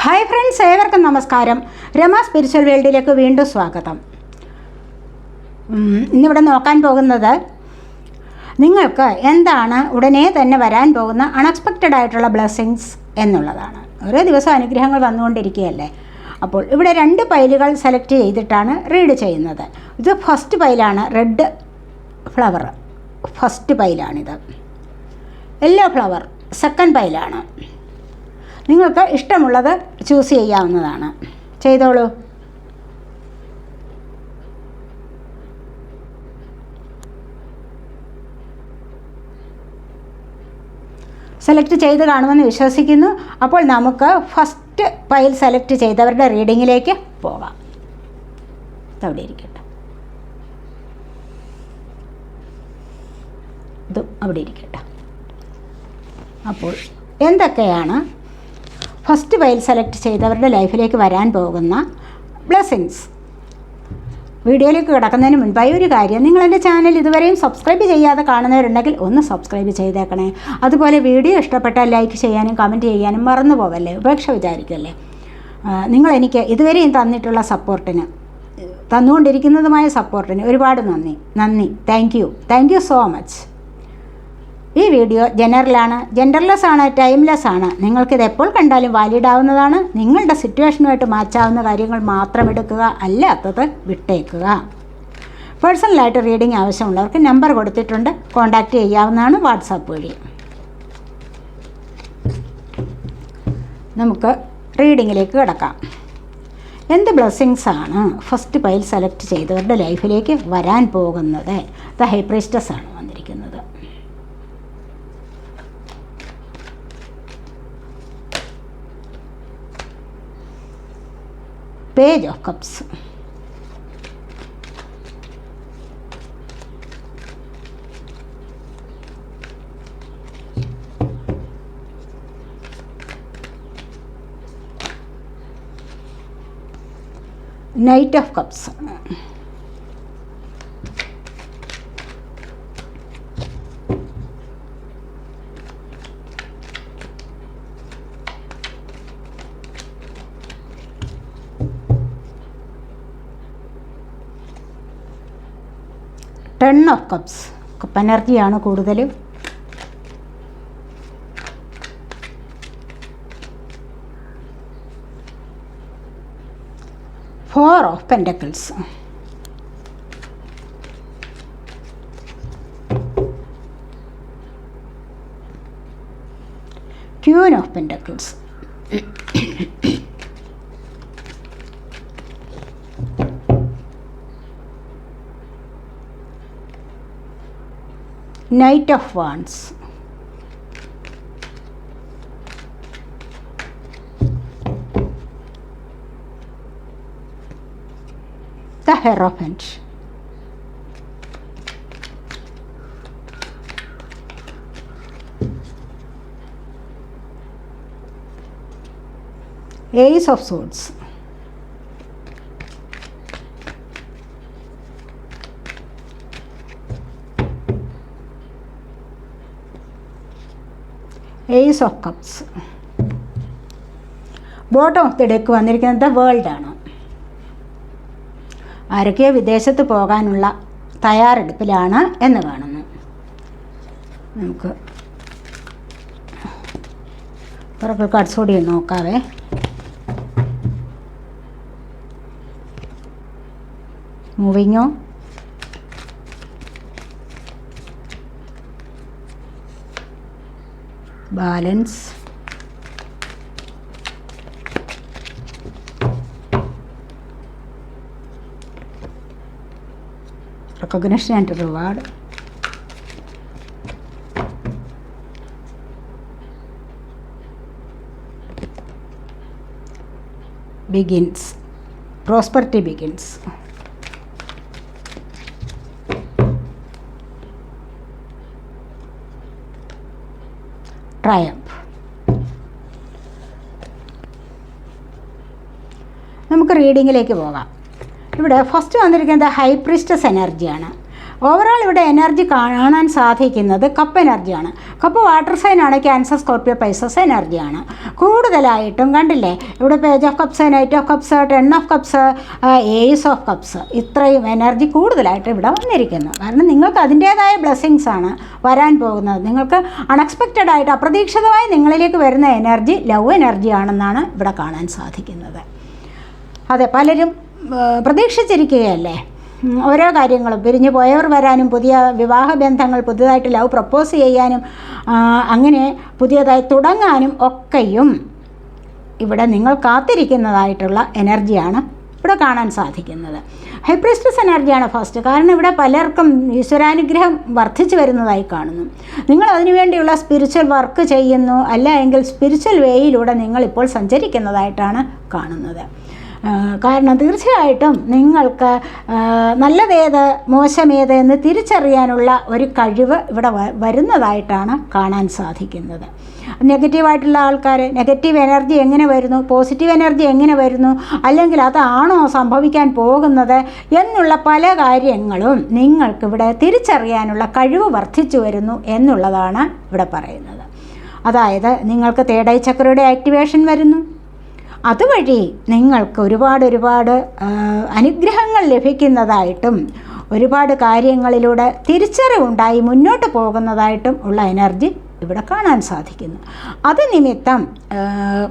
Hi friends, ഏവർക്കും നമസ്കാരം. Rama spiritual വേൾഡിലേക്ക് വീണ്ടും സ്വാഗതം. ഇന്നിവിടെ നോക്കാൻ പോകുന്നത് നിങ്ങൾക്ക് എന്താണ് ഉടനെ തന്നെ വരാൻ പോകുന്ന അൺഎക്സ്പെക്റ്റഡ് ആയിട്ടുള്ള ബ്ലെസ്സിങ്സ് എന്നുള്ളതാണ്. ഓരോ ദിവസം അനുഗ്രഹങ്ങൾ വന്നുകൊണ്ടിരിക്കുകയല്ലേ. അപ്പോൾ ഇവിടെ 2 പൈലുകൾ സെലക്ട് ചെയ്തിട്ടാണ് റീഡ് ചെയ്യുന്നത്. ഇത് ഫസ്റ്റ് പൈലാണ്, റെഡ് ഫ്ലവർ ഫസ്റ്റ് പൈലാണിത്. യെല്ലോ ഫ്ലവർ സെക്കൻഡ് പൈലാണ്. നിങ്ങൾക്ക് ഇഷ്ടമുള്ളത് ചൂസ് ചെയ്യാവുന്നതാണ്. ചെയ്തോളൂ. സെലക്ട് ചെയ്ത് കാണുമെന്ന് വിശ്വസിക്കുന്നു. അപ്പോൾ നമുക്ക് ഫസ്റ്റ് പൈൽ സെലക്ട് ചെയ്തവരുടെ റീഡിങ്ങിലേക്ക് പോകാം. അവിടെ ഇരിക്കട്ടെ, ഇതും അവിടെ ഇരിക്കട്ടെ. അപ്പോൾ എന്തൊക്കെയാണ് ഫസ്റ്റ് പൈൽ സെലക്ട് ചെയ്തവരുടെ ലൈഫിലേക്ക് വരാൻ പോകുന്ന ബ്ലെസ്സിങ്സ്? വീഡിയോയിലേക്ക് കിടക്കുന്നതിന് മുൻപായി ഒരു കാര്യം, നിങ്ങൾ എൻ്റെ ചാനൽ ഇതുവരെയും സബ്സ്ക്രൈബ് ചെയ്യാതെ കാണുന്നവരുണ്ടെങ്കിൽ ഒന്ന് സബ്സ്ക്രൈബ് ചെയ്തേക്കണേ. അതുപോലെ വീഡിയോ ഇഷ്ടപ്പെട്ടാൽ ലൈക്ക് ചെയ്യാനും കമൻറ്റ് ചെയ്യാനും മറന്നു പോകല്ലേ, ഉപേക്ഷ വിചാരിക്കല്ലേ. നിങ്ങളെനിക്ക് ഇതുവരെയും തന്നിട്ടുള്ള സപ്പോർട്ടിന്, തന്നുകൊണ്ടിരിക്കുന്നതുമായ സപ്പോർട്ടിന് ഒരുപാട് നന്ദി. Thank you so much. ഈ വീഡിയോ ജനറലാണ്, ജെൻഡർലെസ് ആണ്, ടൈംലെസ് ആണ്. നിങ്ങൾക്കിത് എപ്പോൾ കണ്ടാലും വാലിഡ് ആവുന്നതാണ്. നിങ്ങളുടെ സിറ്റുവേഷനുമായിട്ട് മാച്ചാവുന്ന കാര്യങ്ങൾ മാത്രം എടുക്കുക, അല്ലാത്തത് വിട്ടേക്കുക. പേഴ്സണലായിട്ട് റീഡിംഗ് ആവശ്യമുള്ളവർക്ക് നമ്പർ കൊടുത്തിട്ടുണ്ട്, കോൺടാക്റ്റ് ചെയ്യാവുന്നതാണ് വാട്സാപ്പ് വഴി. നമുക്ക് റീഡിങ്ങിലേക്ക് കിടക്കാം. എന്ത് ബ്ലെസ്സിങ്സ് ആണ് ഫസ്റ്റ് പൈൽ സെലക്ട് ചെയ്തവരുടെ ലൈഫിലേക്ക് വരാൻ പോകുന്നത്? ദ ഹൈ പ്രീസ്റ്റസ് ആണ് വന്നിരിക്കുന്നത്. Page of cups, knight of cups, ten of cups, cup എനർജിയാണ് കൂടുതലും. Four of pentacles, queen of pentacles, Knight of Wands, the Hierophant, Ace of Swords, Ace of Cups. Bottom of the deck വന്നിരിക്കുന്നത് വേൾഡാണ്. ആരൊക്കെയോ വിദേശത്ത് പോകാനുള്ള തയ്യാറെടുപ്പിലാണ് എന്ന് കാണുന്നു. നമുക്ക് പുറകെ കാർഡ്സ് കൂടി നോക്കാവേ. മൂവിങ്ങോ, balance, recognition and reward, begins, prosperity begins, triumph. നമുക്ക് റീഡിങ്ങിലേക്ക് പോകാം. ഇവിടെ ഫസ്റ്റ് വന്നിരിക്കുന്നത് ഹൈ പ്രീസ്റ്റസ് എനർജിയാണ്. ഓവറോൾ ഇവിടെ എനർജി കാണാൻ സാധിക്കുന്നത് കപ്പ് എനർജിയാണ്. കപ്പ് വാട്ടർ സൈനാണ്, ക്യാൻസർ, സ്കോർപ്പിയോ, പൈസസ് എനർജിയാണ്. കൂടുതലായിട്ടും കണ്ടില്ലേ ഇവിടെ page of cups, knight of cups, 10 of cups, ace of cups, ഇത്രയും എനർജി കൂടുതലായിട്ട് ഇവിടെ വന്നിരിക്കുന്നു. കാരണം നിങ്ങൾക്ക് അതിൻ്റേതായ ബ്ലെസ്സിങ്സ് ആണ് വരാൻ പോകുന്നത്. നിങ്ങൾക്ക് അൺഎക്സ്പെക്റ്റഡ് ആയിട്ട് അപ്രതീക്ഷിതമായി നിങ്ങളിലേക്ക് വരുന്ന എനർജി ലവ് എനർജിയാണെന്നാണ് ഇവിടെ കാണാൻ സാധിക്കുന്നത്. അതെ, പലരും പ്രതീക്ഷിച്ചിരിക്കുകയല്ലേ ഓരോ കാര്യങ്ങളും. പിരിഞ്ഞു പോയവർ വരാനും പുതിയ വിവാഹ ബന്ധങ്ങൾ, പുതിയതായിട്ട് ലവ് പ്രപ്പോസ് ചെയ്യാനും അങ്ങനെ പുതിയതായി തുടങ്ങാനും ഒക്കെയും ഇവിടെ നിങ്ങൾ കാത്തിരിക്കുന്നതായിട്ടുള്ള എനർജിയാണ് ഇവിടെ കാണാൻ സാധിക്കുന്നത്. ഹൈ പ്രീസ്റ്റസ് എനർജിയാണ് ഫസ്റ്റ്. കാരണം ഇവിടെ പലർക്കും ഈശ്വരാനുഗ്രഹം വർദ്ധിച്ചു വരുന്നതായി കാണുന്നു. നിങ്ങൾ അതിനുവേണ്ടിയുള്ള സ്പിരിച്വൽ വർക്ക് ചെയ്യുന്നു, അല്ല എങ്കിൽ സ്പിരിച്വൽ വേയിലൂടെ നിങ്ങളിപ്പോൾ സഞ്ചരിക്കുന്നതായിട്ടാണ് കാണുന്നത്. കാരണം തീർച്ചയായിട്ടും നിങ്ങൾക്ക് നല്ലതേത് മോശമേത് എന്ന് തിരിച്ചറിയാനുള്ള ഒരു കഴിവ് ഇവിടെ വരുന്നതായിട്ടാണ് കാണാൻ സാധിക്കുന്നത്. നെഗറ്റീവായിട്ടുള്ള ആൾക്കാർ നെഗറ്റീവ് എനർജി എങ്ങനെ വരുന്നു, പോസിറ്റീവ് എനർജി എങ്ങനെ വരുന്നു, അല്ലെങ്കിൽ അതാണോ സംഭവിക്കാൻ പോകുന്നത് എന്നുള്ള പല കാര്യങ്ങളും നിങ്ങൾക്കിവിടെ തിരിച്ചറിയാനുള്ള കഴിവ് വർദ്ധിച്ചു വരുന്നു എന്നുള്ളതാണ് ഇവിടെ പറയുന്നത്. അതായത് നിങ്ങൾക്ക് തേർഡ് ഐ ചക്രയുടെ ആക്ടിവേഷൻ വരുന്നു. അതുവഴി നിങ്ങൾക്ക് ഒരുപാട് അനുഗ്രഹങ്ങൾ ലഭിക്കുന്നതായിട്ടും ഒരുപാട് കാര്യങ്ങളിലൂടെ തിരിച്ചറിവുണ്ടായി മുന്നോട്ട് പോകുന്നതായിട്ടും ഉള്ള എനർജി ഇവിടെ കാണാൻ സാധിക്കുന്നു. അത് നിമിത്തം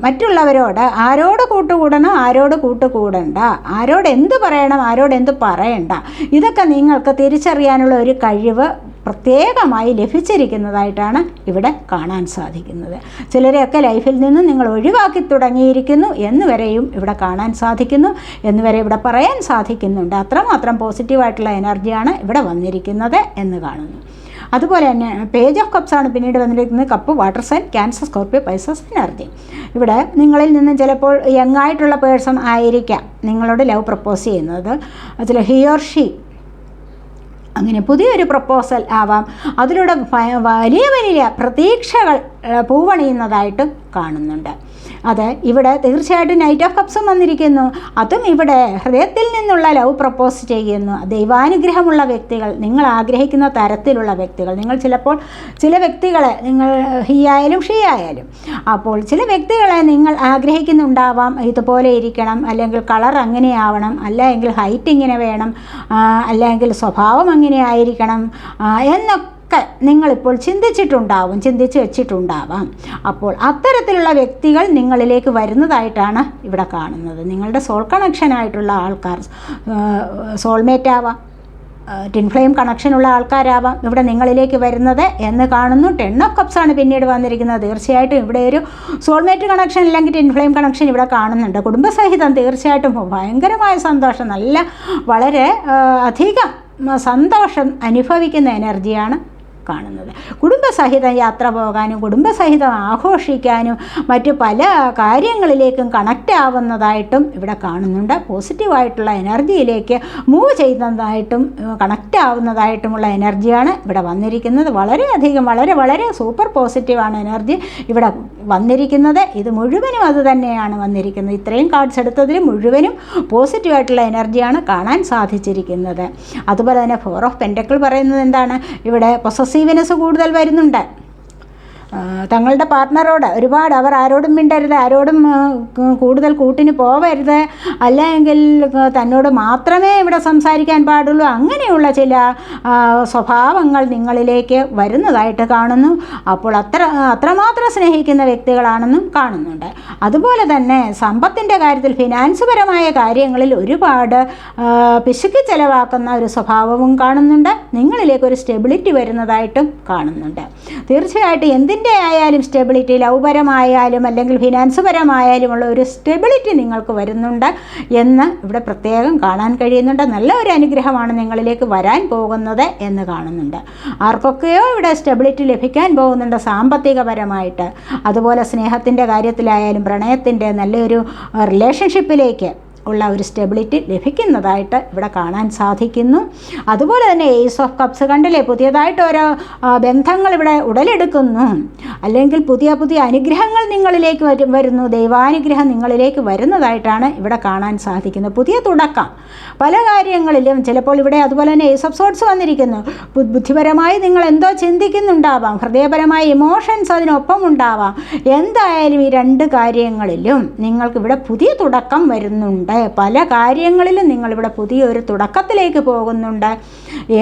മറ്റുള്ളവരോട് ആരോട് കൂട്ടുകൂടണം, ആരോട് കൂട്ടുകൂടണ്ട, ആരോട് എന്ത് പറയണം, ആരോട് എന്ത് പറയണ്ട, ഇതൊക്കെ നിങ്ങൾക്ക് തിരിച്ചറിയാനുള്ള ഒരു കഴിവ് പ്രത്യേകമായി ലഭിച്ചിരിക്കുന്നതായിട്ടാണ് ഇവിടെ കാണാൻ സാധിക്കുന്നത്. ചിലരെയൊക്കെ ലൈഫിൽ നിന്ന് നിങ്ങൾ ഒഴിവാക്കി തുടങ്ങിയിരിക്കുന്നു എന്നുവരെയും ഇവിടെ കാണാൻ സാധിക്കുന്നു, എന്നുവരെ ഇവിടെ പറയാൻ സാധിക്കുന്നുണ്ട്. അത്രമാത്രം പോസിറ്റീവായിട്ടുള്ള എനർജിയാണ് ഇവിടെ വന്നിരിക്കുന്നത് എന്ന് കാണുന്നു. അതുപോലെ തന്നെ പേജ് ഓഫ് കപ്സ് ആണ് പിന്നീട് വന്നിരിക്കുന്നത്. Cup water sign, Cancer, Scorpio, Pisces energy. ഇവിടെ നിങ്ങളിൽ നിന്നും ചിലപ്പോൾ യങ് ആയിട്ടുള്ള പേഴ്സൺ ആയിരിക്കാം നിങ്ങളോട് ലവ് പ്രപ്പോസ് ചെയ്യുന്നത്. അതിൽ ഹി ഓർ ഷീ അങ്ങനെ പുതിയൊരു പ്രപ്പോസൽ ആവാം. അതിലൂടെ വലിയ പ്രതീക്ഷകൾ പൂവണിയുന്നതായിട്ടും കാണുന്നുണ്ട്. അത് ഇവിടെ തീർച്ചയായിട്ടും നൈറ്റ് ഓഫ് കപ്സും വന്നിരിക്കുന്നു. അതും ഇവിടെ ഹൃദയത്തിൽ നിന്നുള്ള ലവ് പ്രപ്പോസ് ചെയ്യുന്നു. ദൈവാനുഗ്രഹമുള്ള വ്യക്തികൾ, നിങ്ങൾ ആഗ്രഹിക്കുന്ന തരത്തിലുള്ള വ്യക്തികൾ. നിങ്ങൾ ചിലപ്പോൾ ചില വ്യക്തികളെ, നിങ്ങൾ ഹി ആയാലും ഷീ ആയാലും, അപ്പോൾ ചില വ്യക്തികളെ നിങ്ങൾ ആഗ്രഹിക്കുന്നുണ്ടാവാം. ഇതുപോലെ ഇരിക്കണം, അല്ലെങ്കിൽ കളർ അങ്ങനെ ആവണം, അല്ലെങ്കിൽ ഹൈറ്റ് ഇങ്ങനെ വേണം, അല്ലെങ്കിൽ സ്വഭാവം അങ്ങനെ ആയിരിക്കണം എന്നൊക്കെ നിങ്ങളിപ്പോൾ ചിന്തിച്ചു വെച്ചിട്ടുണ്ടാവാം. അപ്പോൾ അത്തരത്തിലുള്ള വ്യക്തികൾ നിങ്ങളിലേക്ക് വരുന്നതായിട്ടാണ് ഇവിടെ കാണുന്നത്. നിങ്ങളുടെ സോൾ കണക്ഷനായിട്ടുള്ള ആൾക്കാർ, സോൾമേറ്റ് ആവാം, ടിൻ ഫ്ലെയിം കണക്ഷനുള്ള ആൾക്കാരാവാം ഇവിടെ നിങ്ങളിലേക്ക് വരുന്നത് എന്ന് കാണുന്നു. 10 ഓഫ് കപ്സ് ആണ് പിന്നീട് വന്നിരിക്കുന്നത്. തീർച്ചയായിട്ടും ഇവിടെ ഒരു സോൾമേറ്റ് കണക്ഷൻ അല്ലെങ്കിൽ ടിൻ ഫ്ലെയിം കണക്ഷൻ ഇവിടെ കാണുന്നുണ്ട്. കുടുംബസഹിതം തീർച്ചയായിട്ടും ഭയങ്കരമായ സന്തോഷം, വളരെ അധികം സന്തോഷം അനുഭവിക്കുന്ന എനർജിയാണ് കാണുന്നത്. കുടുംബസഹിതം യാത്ര പോകാനും കുടുംബസഹിതം ആഘോഷിക്കാനും മറ്റു പല കാര്യങ്ങളിലേക്കും കണക്റ്റ് ആവുന്നതായിട്ടും ഇവിടെ കാണുന്നുണ്ട്. പോസിറ്റീവായിട്ടുള്ള എനർജിയിലേക്ക് മൂവ് ചെയ്യുന്നതായിട്ടും കണക്റ്റ് ആവുന്നതായിട്ടുമുള്ള എനർജിയാണ് ഇവിടെ വന്നിരിക്കുന്നത്. വളരെയധികം വളരെ സൂപ്പർ പോസിറ്റീവാണ് എനർജി ഇവിടെ വന്നിരിക്കുന്നത്. ഇത് മുഴുവനും അത് തന്നെയാണ് വന്നിരിക്കുന്നത്. ഇത്രയും കാർഡ്സ് എടുത്തതിൽ മുഴുവനും പോസിറ്റീവായിട്ടുള്ള എനർജിയാണ് കാണാൻ സാധിച്ചിരിക്കുന്നത്. അതുപോലെ തന്നെ 4 ഓഫ് പെൻറ്റക്കിൾ പറയുന്നത് എന്താണ്? ഇവിടെ പൊസസീവ്നെസ് കൂടുതൽ വരുന്നുണ്ട്. തങ്ങളുടെ പാർട്ട്ണറോട് അവർ ആരോടും മിണ്ടരുത്, ആരോടും കൂടുതൽ കൂട്ടിന് പോവരുത്, അല്ലെങ്കിൽ തന്നോട് മാത്രമേ ഇവിടെ സംസാരിക്കാൻ പാടുള്ളൂ, അങ്ങനെയുള്ള സ്വഭാവങ്ങൾ നിങ്ങളിലേക്ക് വരുന്നതായിട്ട് കാണുന്നു. അപ്പോൾ അത്രമാത്രം സ്നേഹിക്കുന്ന വ്യക്തികളാണെന്നും കാണുന്നുണ്ട്. അതുപോലെ തന്നെ സമ്പത്തിൻ്റെ കാര്യത്തിൽ, ഫിനാൻസ് പരമായ കാര്യങ്ങളിൽ ഒരുപാട് പിശുക്കി ചെലവാക്കുന്ന ഒരു സ്വഭാവവും കാണുന്നുണ്ട്. നിങ്ങളിലേക്കൊരു സ്റ്റെബിലിറ്റി വരുന്നതായിട്ടും കാണുന്നുണ്ട്. തീർച്ചയായിട്ടും എന്തിൻ്റെ ആയാലും സ്റ്റെബിലിറ്റി, ലവ് പരമായാലും അല്ലെങ്കിൽ ഫിനാൻസ് പരമായാലുമുള്ള ഒരു സ്റ്റെബിലിറ്റി നിങ്ങൾക്ക് വരുന്നുണ്ട് എന്ന് ഇവിടെ പ്രത്യേകം കാണാൻ കഴിയുന്നുണ്ട്. നല്ല ഒരു അനുഗ്രഹമാണ് നിങ്ങളിലേക്ക് വരാൻ പോകുന്നത് എന്ന് കാണുന്നുണ്ട്. ആർക്കൊക്കെയോ ഇവിടെ സ്റ്റെബിലിറ്റി ലഭിക്കാൻ പോകുന്നുണ്ട് സാമ്പത്തികപരമായിട്ട്. അതുപോലെ സ്നേഹത്തിൻ്റെ കാര്യത്തിലായാലും പ്രണയത്തിൻ്റെ നല്ലൊരു റിലേഷൻഷിപ്പിലേക്ക് ഉള്ള ഒരു സ്റ്റെബിലിറ്റി ലഭിക്കുന്നതായിട്ട് ഇവിടെ കാണാൻ സാധിക്കുന്നു. അതുപോലെ തന്നെ ഏസ് ഓഫ് കപ്സ് കണ്ടില്ലേ, പുതിയതായിട്ട് ഓരോ ബന്ധങ്ങൾ ഇവിടെ ഉടലെടുക്കുന്നു, അല്ലെങ്കിൽ പുതിയ പുതിയ അനുഗ്രഹങ്ങൾ നിങ്ങളിലേക്ക് വരുന്നു, ദൈവാനുഗ്രഹം നിങ്ങളിലേക്ക് വരുന്നതായിട്ടാണ് ഇവിടെ കാണാൻ സാധിക്കുന്നത്. പുതിയ തുടക്കം പല കാര്യങ്ങളിലും. ചിലപ്പോൾ ഇവിടെ അതുപോലെ തന്നെ ഏസ് ഓഫ് സോർട്സ് വന്നിരിക്കുന്നു. ബുദ്ധിപരമായി നിങ്ങൾ എന്തോ ചിന്തിക്കുന്നുണ്ടാവാം, ഹൃദയപരമായ ഇമോഷൻസ് അതിനൊപ്പം ഉണ്ടാവാം. എന്തായാലും ഈ രണ്ട് കാര്യങ്ങളിലും നിങ്ങൾക്കിവിടെ പുതിയ തുടക്കം വരുന്നുണ്ട്. പല കാര്യങ്ങളിലും നിങ്ങളിവിടെ പുതിയൊരു തുടക്കത്തിലേക്ക് പോകുന്നുണ്ട്.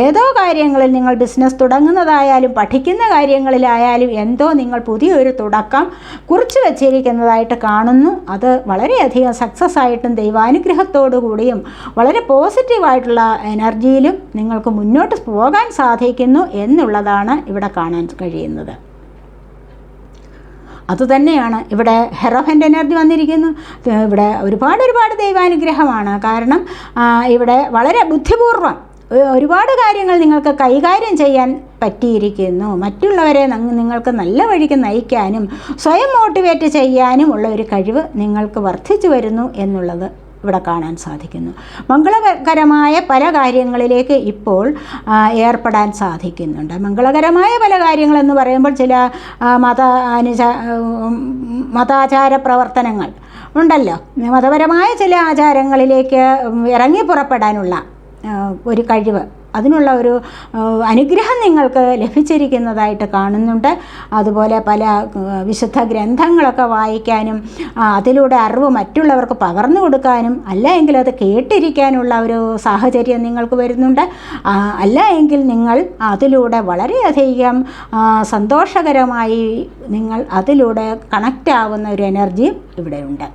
ഏതോ കാര്യങ്ങളിൽ നിങ്ങൾ ബിസിനസ് തുടങ്ങുന്നതായാലും പഠിക്കുന്ന കാര്യങ്ങളിലായാലും എന്തോ നിങ്ങൾ പുതിയൊരു തുടക്കം കുറിച്ച് വച്ചിരിക്കുന്നതായിട്ട് കാണുന്നു. അത് വളരെയധികം സക്സസ് ആയിട്ടും ദൈവാനുഗ്രഹത്തോടു കൂടിയും വളരെ പോസിറ്റീവായിട്ടുള്ള എനർജിയിലും നിങ്ങൾക്ക് മുന്നോട്ട് പോകാൻ സാധിക്കുന്നു എന്നുള്ളതാണ് ഇവിടെ കാണാൻ കഴിയുന്നത്. അതുതന്നെയാണ് ഇവിടെ ഹെറോഫൻ്റ് എനർജി വന്നിരിക്കുന്നു. ഇവിടെ ഒരുപാട് ദൈവാനുഗ്രഹമാണ്. കാരണം ഇവിടെ വളരെ ബുദ്ധിപൂർവ്വം ഒരുപാട് കാര്യങ്ങൾ നിങ്ങൾക്ക് കൈകാര്യം ചെയ്യാൻ പറ്റിയിരിക്കുന്നു. മറ്റുള്ളവരെ നിങ്ങൾക്ക് നല്ല വഴിക്ക് നയിക്കാനും സ്വയം മോട്ടിവേറ്റ് ചെയ്യാനും ഉള്ള ഒരു കഴിവ് നിങ്ങൾക്ക് വർദ്ധിച്ചു വരുന്നു എന്നുള്ളത് ഇവിടെ കാണാൻ സാധിക്കുന്നു. മംഗളകരമായ പല കാര്യങ്ങളിലേക്ക് ഇപ്പോൾ ഏർപ്പെടാൻ സാധിക്കുന്നുണ്ട്. മംഗളകരമായ പല കാര്യങ്ങളെന്ന് പറയുമ്പോൾ ചില മതാചാര പ്രവർത്തനങ്ങൾ ഉണ്ടല്ലോ, മതപരമായ ചില ആചാരങ്ങളിലേക്ക് ഇറങ്ങി പുറപ്പെടാനുള്ള ഒരു കഴിവ്, അതിനുള്ള ഒരു അനുഗ്രഹം നിങ്ങൾക്ക് ലഭിച്ചിരിക്കുന്നതായിട്ട് കാണുന്നുണ്ട്. അതുപോലെ പല വിശുദ്ധ ഗ്രന്ഥങ്ങളൊക്കെ വായിക്കാനും അതിലൂടെ അറിവ് മറ്റുള്ളവർക്ക് പകർന്നു കൊടുക്കാനും, അല്ല എങ്കിൽ അത് കേട്ടിരിക്കാനുള്ള ഒരു സാഹചര്യം നിങ്ങൾക്ക് വരുന്നുണ്ട്. അല്ല എങ്കിൽ നിങ്ങൾ അതിലൂടെ വളരെയധികം സന്തോഷകരമായി നിങ്ങൾ അതിലൂടെ കണക്റ്റ് ആവുന്ന ഒരു എനർജിയും ഇവിടെയുണ്ട്.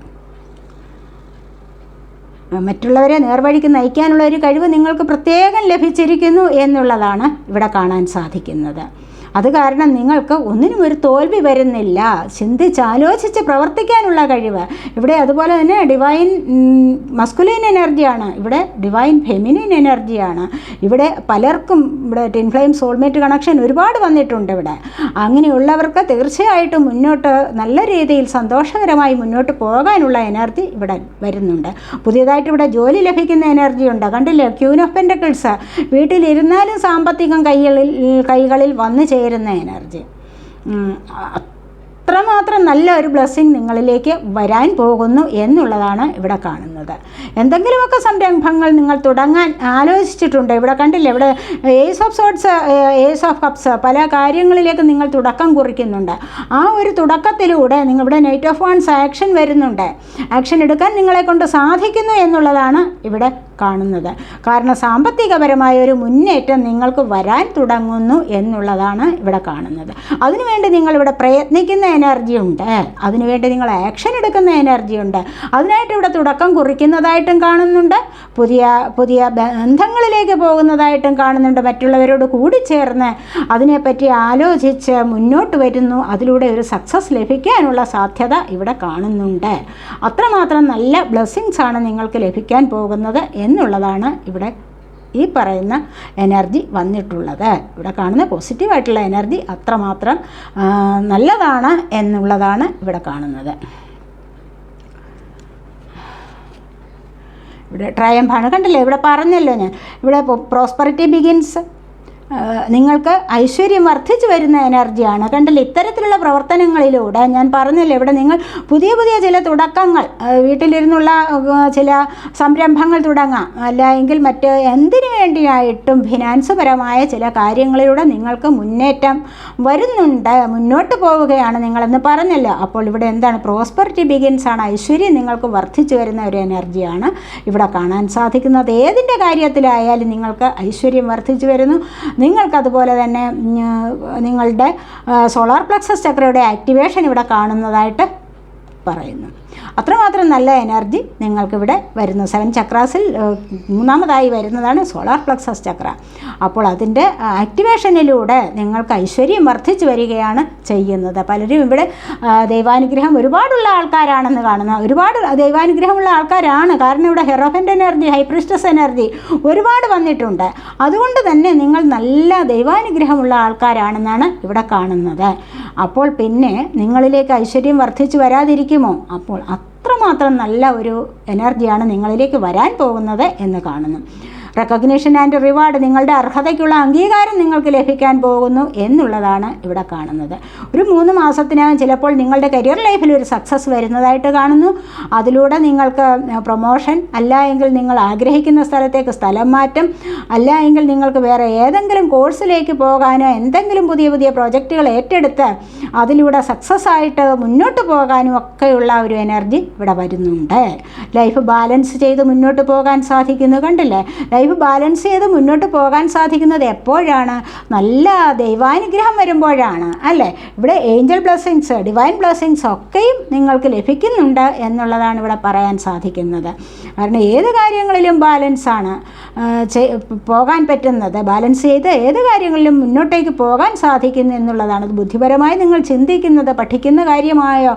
മറ്റുള്ളവരെ നേർവഴിക്ക് നയിക്കാനുള്ള ഒരു കഴിവ് നിങ്ങൾക്ക് പ്രത്യേകം ലഭിച്ചിരിക്കുന്നു എന്നുള്ളതാണ് ഇവിടെ കാണാൻ സാധിക്കുന്നത്. അത് കാരണം നിങ്ങൾക്ക് ഒന്നിനും ഒരു തോൽവി വരുന്നില്ല. ചിന്തിച്ചാലോചിച്ച് പ്രവർത്തിക്കാനുള്ള കഴിവ് ഇവിടെ. അതുപോലെ തന്നെ ഡിവൈൻ മസ്കുലൈൻ എനർജിയാണ്, ഇവിടെ ഡിവൈൻ ഫെമിനിൻ എനർജിയാണ്. ഇവിടെ പലർക്കും ഇവിടെ ട്വിൻ ഫ്ലെയിം സോൾമേറ്റ് കണക്ഷൻ ഒരുപാട് വന്നിട്ടുണ്ട് ഇവിടെ. അങ്ങനെയുള്ളവർക്ക് തീർച്ചയായിട്ടും മുന്നോട്ട് നല്ല രീതിയിൽ സന്തോഷകരമായി മുന്നോട്ട് പോകാനുള്ള എനർജി ഇവിടെ വരുന്നുണ്ട്. പുതിയതായിട്ട് ഇവിടെ ജോലി ലഭിക്കുന്ന എനർജി ഉണ്ട്. കണ്ടില്ലേ, ക്യൂൻ ഓഫ് പെൻറ്റക്കിൾസ്. വീട്ടിലിരുന്നാലും സാമ്പത്തികം കൈകളിൽ വന്നു ചേരുന്ന എനർജി. അത്രമാത്രം നല്ല ഒരു ബ്ലെസ്സിങ് നിങ്ങളിലേക്ക് വരാൻ പോകുന്നു എന്നുള്ളതാണ് ഇവിടെ കാണുന്നത്. എന്തെങ്കിലുമൊക്കെ സംരംഭങ്ങൾ നിങ്ങൾ തുടങ്ങാൻ ആലോചിച്ചിട്ടുണ്ട്. ഇവിടെ കണ്ടില്ലേ, ഇവിടെ ace of swords, ace of cups, പല കാര്യങ്ങളിലേക്ക് നിങ്ങൾ തുടക്കം കുറിക്കുന്നുണ്ട്. ആ ഒരു തുടക്കത്തിലൂടെ ഇവിടെ നൈറ്റ് ഓഫ് വാൺസ് ആക്ഷൻ വരുന്നുണ്ട്. ആക്ഷൻ എടുക്കാൻ നിങ്ങളെ കൊണ്ട് സാധിക്കുന്നു എന്നുള്ളതാണ് ഇവിടെ കാണുന്നത്. കാരണം സാമ്പത്തികപരമായ ഒരു മുന്നേറ്റം നിങ്ങൾക്ക് വരാൻ തുടങ്ങുന്നു എന്നുള്ളതാണ് ഇവിടെ കാണുന്നത്. അതിനുവേണ്ടി നിങ്ങളിവിടെ പ്രയത്നിക്കുന്ന എനർജി ഉണ്ട്, അതിനുവേണ്ടി നിങ്ങൾ ആക്ഷൻ എടുക്കുന്ന എനർജി ഉണ്ട്. അതിനായിട്ട് ഇവിടെ തുടക്കം കുറിക്കുന്നതായിട്ടും കാണുന്നുണ്ട്. പുതിയ പുതിയ ബന്ധങ്ങളിലേക്ക് പോകുന്നതായിട്ടും കാണുന്നുണ്ട്. മറ്റുള്ളവരോട് കൂടിച്ചേർന്ന് അതിനെപ്പറ്റി ആലോചിച്ച് മുന്നോട്ട് വരുന്നു. അതിലൂടെ ഒരു സക്സസ് ലഭിക്കാനുള്ള സാധ്യത ഇവിടെ കാണുന്നുണ്ട്. അത്രമാത്രം നല്ല ബ്ലെസ്സിങ്സ് ആണ് നിങ്ങൾക്ക് ലഭിക്കാൻ പോകുന്നത് എന്നുള്ളതാണ് ഇവിടെ ഈ പറയുന്ന എനർജി വന്നിട്ടുള്ളത്. ഇവിടെ കാണുന്ന പോസിറ്റീവായിട്ടുള്ള എനർജി അത്രമാത്രം നല്ലതാണ് എന്നുള്ളതാണ് ഇവിടെ കാണുന്നത്. ഇവിടെ ട്രയംഫാണ്. കണ്ടില്ലേ, ഇവിടെ പറഞ്ഞല്ലോ ഞാൻ, ഇവിടെ പ്രോസ്പെറിറ്റി ബിഗിൻസ്, നിങ്ങൾക്ക് ഐശ്വര്യം വർദ്ധിച്ചു വരുന്ന എനർജിയാണ്. കണ്ടില്ല, ഇത്തരത്തിലുള്ള പ്രവർത്തനങ്ങളിലൂടെ ഞാൻ പറഞ്ഞില്ല, ഇവിടെ നിങ്ങൾ പുതിയ പുതിയ ചില തുടക്കങ്ങൾ, വീട്ടിലിരുന്നുള്ള ചില സംരംഭങ്ങൾ തുടങ്ങാം, അല്ല എങ്കിൽ മറ്റ് എന്തിനു വേണ്ടിയായിട്ടും ഫിനാൻസ് പരമായ ചില കാര്യങ്ങളിലൂടെ നിങ്ങൾക്ക് മുന്നേറ്റം വരുന്നുണ്ട്, മുന്നോട്ട് പോവുകയാണ് നിങ്ങളെന്ന് പറഞ്ഞല്ലോ. അപ്പോൾ ഇവിടെ എന്താണ്, പ്രോസ്പെറിറ്റി ബിഗിൻസ് ആണ്. ഐശ്വര്യം നിങ്ങൾക്ക് വർദ്ധിച്ചു വരുന്ന ഒരു എനർജിയാണ് ഇവിടെ കാണാൻ സാധിക്കുന്നത്. ഏതിൻ്റെ കാര്യത്തിലായാലും നിങ്ങൾക്ക് ഐശ്വര്യം വർദ്ധിച്ചു വരുന്നു. നിങ്ങൾക്കതുപോലെ തന്നെ നിങ്ങളുടെ സോളാർ പ്ലക്സസ് ചക്രയുടെ ആക്ടിവേഷൻ ഇവിടെ കാണുന്നതായിട്ട് പറയുന്നു. അത്രമാത്രം നല്ല എനർജി നിങ്ങൾക്കിവിടെ വരുന്നു. 7 ചക്രാസിൽ മൂന്നാമതായി വരുന്നതാണ് സോളാർ പ്ലക്സസ് ചക്ര. അപ്പോൾ അതിൻ്റെ ആക്ടിവേഷനിലൂടെ നിങ്ങൾക്ക് ഐശ്വര്യം വർദ്ധിച്ചു വരികയാണ് ചെയ്യുന്നത്. പലരും ഇവിടെ ദൈവാനുഗ്രഹം ഒരുപാടുള്ള ആൾക്കാരാണെന്ന് കാണുന്ന, ഒരുപാട് ദൈവാനുഗ്രഹമുള്ള ആൾക്കാരാണ്. കാരണം ഇവിടെ ഹെറോഫൻ്റ് എനർജി, ഹൈ പ്രീസ്റ്റസ് എനർജി ഒരുപാട് വന്നിട്ടുണ്ട്. അതുകൊണ്ട് തന്നെ നിങ്ങൾ നല്ല ദൈവാനുഗ്രഹമുള്ള ആൾക്കാരാണെന്നാണ് ഇവിടെ കാണുന്നത്. അപ്പോൾ പിന്നെ നിങ്ങളിലേക്ക് ഐശ്വര്യം വർദ്ധിച്ചു വരാതിരിക്കുമോ? അപ്പോൾ അത്രമാത്രം നല്ല ഒരു എനർജിയാണ് നിങ്ങളിലേക്ക് വരാൻ പോകുന്നത് എന്ന് കാണുന്നു. റെക്കഗ്നീഷൻ ആൻഡ് റിവാർഡ്, നിങ്ങളുടെ അർഹതയ്ക്കുള്ള അംഗീകാരം നിങ്ങൾക്ക് ലഭിക്കാൻ പോകുന്നു എന്നുള്ളതാണ് ഇവിടെ കാണുന്നത്. ഒരു 3 മാസത്തിനകം ചിലപ്പോൾ നിങ്ങളുടെ കരിയർ ലൈഫിൽ ഒരു സക്സസ് വരുന്നതായിട്ട് കാണുന്നു. അതിലൂടെ നിങ്ങൾക്ക് പ്രൊമോഷൻ, അല്ല എങ്കിൽ നിങ്ങൾ ആഗ്രഹിക്കുന്ന സ്ഥലത്തേക്ക് സ്ഥലം മാറ്റം, അല്ല എങ്കിൽ നിങ്ങൾക്ക് വേറെ ഏതെങ്കിലും കോഴ്സിലേക്ക് പോകാനോ എന്തെങ്കിലും പുതിയ പുതിയ പ്രോജക്റ്റുകൾ ഏറ്റെടുത്ത് അതിലൂടെ സക്സസ് ആയിട്ട് മുന്നോട്ട് പോകാനും ഒക്കെയുള്ള ഒരു എനർജി ഇവിടെ വരുന്നുണ്ട്. ലൈഫ് ബാലൻസ് ചെയ്ത് മുന്നോട്ട് പോകാൻ സാധിക്കുന്നു. കണ്ടില്ലേ, ലൈഫ് ബാലൻസ് ചെയ്ത് മുന്നോട്ട് പോകാൻ സാധിക്കുന്നത് എപ്പോഴാണ്? നല്ല ദൈവാനുഗ്രഹം വരുമ്പോഴാണ് അല്ലേ. ഇവിടെ ഏഞ്ചൽ ബ്ലെസ്സിങ്സ്, ഡിവൈൻ ബ്ലെസ്സിങ്സ് ഒക്കെയും നിങ്ങൾക്ക് ലഭിക്കുന്നുണ്ട് എന്നുള്ളതാണ് ഇവിടെ പറയാൻ സാധിക്കുന്നത്. കാരണം ഏത് കാര്യങ്ങളിലും ബാലൻസാണ് പോകാൻ പറ്റുന്നത്. ബാലൻസ് ചെയ്ത് ഏത് കാര്യങ്ങളിലും മുന്നോട്ടേക്ക് പോകാൻ സാധിക്കുന്നു എന്നുള്ളതാണ്. അത് ബുദ്ധിപരമായി നിങ്ങൾ ചിന്തിക്കുന്നത്, പഠിക്കുന്ന കാര്യമായോ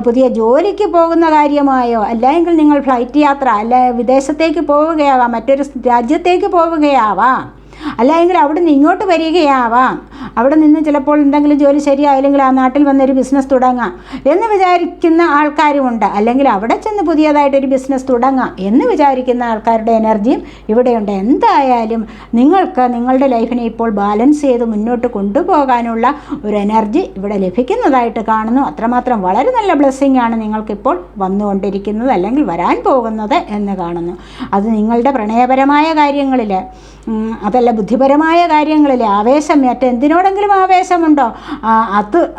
പുതിയ ജോലിക്ക് പോകുന്ന കാര്യമായോ, അല്ലെങ്കിൽ നിങ്ങൾ ഫ്ലൈറ്റ് യാത്ര, അല്ല വിദേശത്തേക്ക് പോവുകയാവാം, മറ്റൊരു രാജ്യത്തേക്ക് പോവുകയാവാം, അല്ലെങ്കിൽ അവിടെ നിന്ന് ഇങ്ങോട്ട് വരികയാവാം, അവിടെ നിന്ന് ചിലപ്പോൾ എന്തെങ്കിലും ജോലി ശരിയായില്ലെങ്കിൽ ആ നാട്ടിൽ വന്നൊരു ബിസിനസ് തുടങ്ങാം എന്ന് വിചാരിക്കുന്ന ആൾക്കാരുമുണ്ട്. അല്ലെങ്കിൽ അവിടെ ചെന്ന് പുതിയതായിട്ടൊരു ബിസിനസ് തുടങ്ങാം എന്ന് വിചാരിക്കുന്ന ആൾക്കാരുടെ എനർജിയും ഇവിടെയുണ്ട്. എന്തായാലും നിങ്ങൾക്ക് നിങ്ങളുടെ ലൈഫിനെ ഇപ്പോൾ ബാലൻസ് ചെയ്ത് മുന്നോട്ട് കൊണ്ടുപോകാനുള്ള ഒരു എനർജി ഇവിടെ ലഭിക്കുന്നതായിട്ട് കാണുന്നു. അത്രമാത്രം വളരെ നല്ല ബ്ലെസ്സിങ് ആണ് നിങ്ങൾക്കിപ്പോൾ വന്നുകൊണ്ടിരിക്കുന്നത് അല്ലെങ്കിൽ വരാൻ പോകുന്നത് എന്ന് കാണുന്നു. അത് നിങ്ങളുടെ പ്രണയപരമായ കാര്യങ്ങളിൽ, അതല്ല ബുദ്ധിപരമായ കാര്യങ്ങളിൽ ആവേശം, മറ്റെന്തിനോടെങ്കിലും ആവേശമുണ്ടോ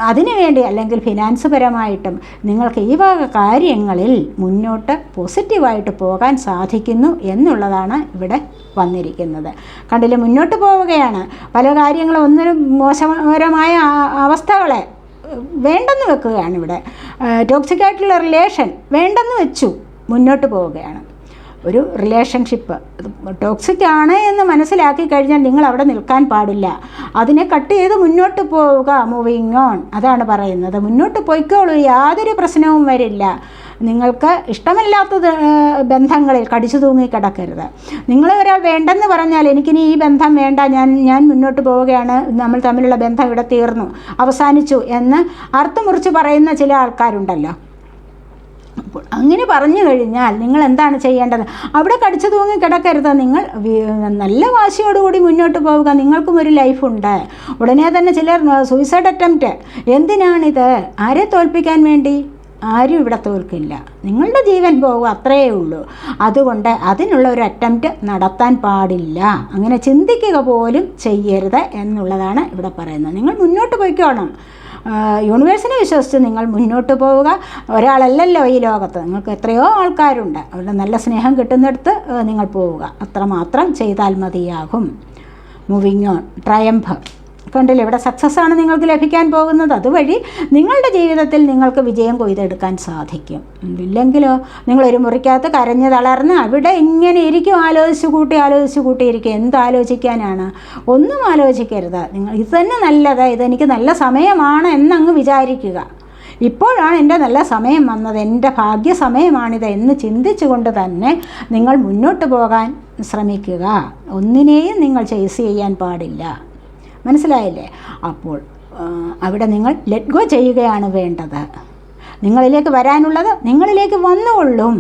അതിനു വേണ്ടി, അല്ലെങ്കിൽ ഫിനാൻസ് പരമായിട്ടും നിങ്ങൾക്ക് ഈ വക കാര്യങ്ങളിൽ മുന്നോട്ട് പോസിറ്റീവായിട്ട് പോകാൻ സാധിക്കുന്നു എന്നുള്ളതാണ് ഇവിടെ വന്നിരിക്കുന്നത്. കണ്ടില്ലേ, മുന്നോട്ട് പോവുകയാണ്. പല കാര്യങ്ങളും ഒന്നിനും മോശപരമായ അവസ്ഥകളെ വേണ്ടെന്ന് വെക്കുകയാണ് ഇവിടെ. ടോക്സിക്കായിട്ടുള്ള റിലേഷൻ വേണ്ടെന്ന് വെച്ചു മുന്നോട്ട് പോവുകയാണ്. ഒരു റിലേഷൻഷിപ്പ് ടോക്സിക് ആണ് എന്ന് മനസ്സിലാക്കി കഴിഞ്ഞാൽ നിങ്ങൾ അവിടെ നിൽക്കാൻ പാടില്ല. അതിനെ കട്ട് ചെയ്ത് മുന്നോട്ട് പോവുക, മൂവിങ് ഓൺ, അതാണ് പറയുന്നത്. മുന്നോട്ട് പോയിക്കോളൂ, യാതൊരു പ്രശ്നവും വരില്ല. നിങ്ങൾക്ക് ഇഷ്ടമില്ലാത്ത ബന്ധങ്ങളിൽ കടിച്ചു തൂങ്ങി കിടക്കരുത്. നിങ്ങളെ ഒരാൾ വേണ്ടെന്ന് പറഞ്ഞാൽ എനിക്കിനി ഈ ബന്ധം വേണ്ട, ഞാൻ മുന്നോട്ട് പോവുകയാണ്, നമ്മൾ തമ്മിലുള്ള ബന്ധം ഇവിടെ തീർന്നു, അവസാനിച്ചു എന്ന് അർത്ഥമുറിച്ച് പറയുന്ന ചില ആൾക്കാരുണ്ടല്ലോ. അപ്പോൾ അങ്ങനെ പറഞ്ഞു കഴിഞ്ഞാൽ നിങ്ങൾ എന്താണ് ചെയ്യേണ്ടത്? അവിടെ കടിച്ചു തൂങ്ങി കിടക്കരുത്. നിങ്ങൾ നല്ല വാശിയോടുകൂടി മുന്നോട്ട് പോവുക. നിങ്ങൾക്കും ഒരു ലൈഫുണ്ട്. ഉടനെ തന്നെ ചിലർ സൂയിസൈഡ് അറ്റംപ്റ്റ്. എന്തിനാണിത്? ആരെ തോൽപ്പിക്കാൻ വേണ്ടി? ആരും ഇവിടെ തോൽക്കില്ല. നിങ്ങളുടെ ജീവൻ പോകുക, അത്രയേ ഉള്ളൂ. അതുകൊണ്ട് അതിനുള്ള ഒരു അറ്റംപ്റ്റ് നടത്താൻ പാടില്ല. അങ്ങനെ ചിന്തിക്കുക പോലും ചെയ്യരുത് എന്നുള്ളതാണ് ഇവിടെ പറയുന്നത്. നിങ്ങൾ മുന്നോട്ട് പോയിക്കോണം. യൂണിവേഴ്സിനെ വിശ്വസിച്ച് നിങ്ങൾ മുന്നോട്ട് പോവുക. ഒരാളല്ലല്ലോ ഈ ലോകത്ത്, നിങ്ങൾക്ക് എത്രയോ ആൾക്കാരുണ്ട്. അവരുടെ നല്ല സ്നേഹം കിട്ടുന്നിടത്ത് നിങ്ങൾ പോവുക. അത്രമാത്രം ചെയ്താൽ മതിയാകും. Moving on, triumph. കണ്ടില്ലേ, ഇവിടെ സക്സസ് ആണ് നിങ്ങൾക്ക് ലഭിക്കാൻ പോകുന്നത്. അതുവഴി നിങ്ങളുടെ ജീവിതത്തിൽ നിങ്ങൾക്ക് വിജയം കൊയ്തെടുക്കാൻ സാധിക്കും. ഇല്ലെങ്കിലോ നിങ്ങളൊരു മുറിക്കകത്ത് കരഞ്ഞ് തളർന്ന് അവിടെ ഇങ്ങനെ ഇരിക്കും, ആലോചിച്ച് കൂട്ടിയിരിക്കും. എന്താലോചിക്കാനാണ്? ഒന്നും ആലോചിക്കരുത്. നിങ്ങൾ ഇത് തന്നെ നല്ലത്, ഇതെനിക്ക് നല്ല സമയമാണ് എന്നങ്ങ് വിചാരിക്കുക. ഇപ്പോഴാണ് എൻ്റെ നല്ല സമയം വന്നത്, എൻ്റെ ഭാഗ്യസമയമാണിത് എന്ന് ചിന്തിച്ചുകൊണ്ട് തന്നെ നിങ്ങൾ മുന്നോട്ട് പോകാൻ ശ്രമിക്കുക. ഒന്നിനെയും നിങ്ങൾ ചേസ് ചെയ്യാൻ പാടില്ല. മനസ്സിലായില്ലേ? അപ്പോൾ അവിടെ നിങ്ങൾ ലെറ്റ് ഗോ ചെയ്യുകയാണ് വേണ്ടത്. നിങ്ങളിലേക്ക് വരാനുള്ളത് നിങ്ങളിലേക്ക് വന്നുകൊള്ളും.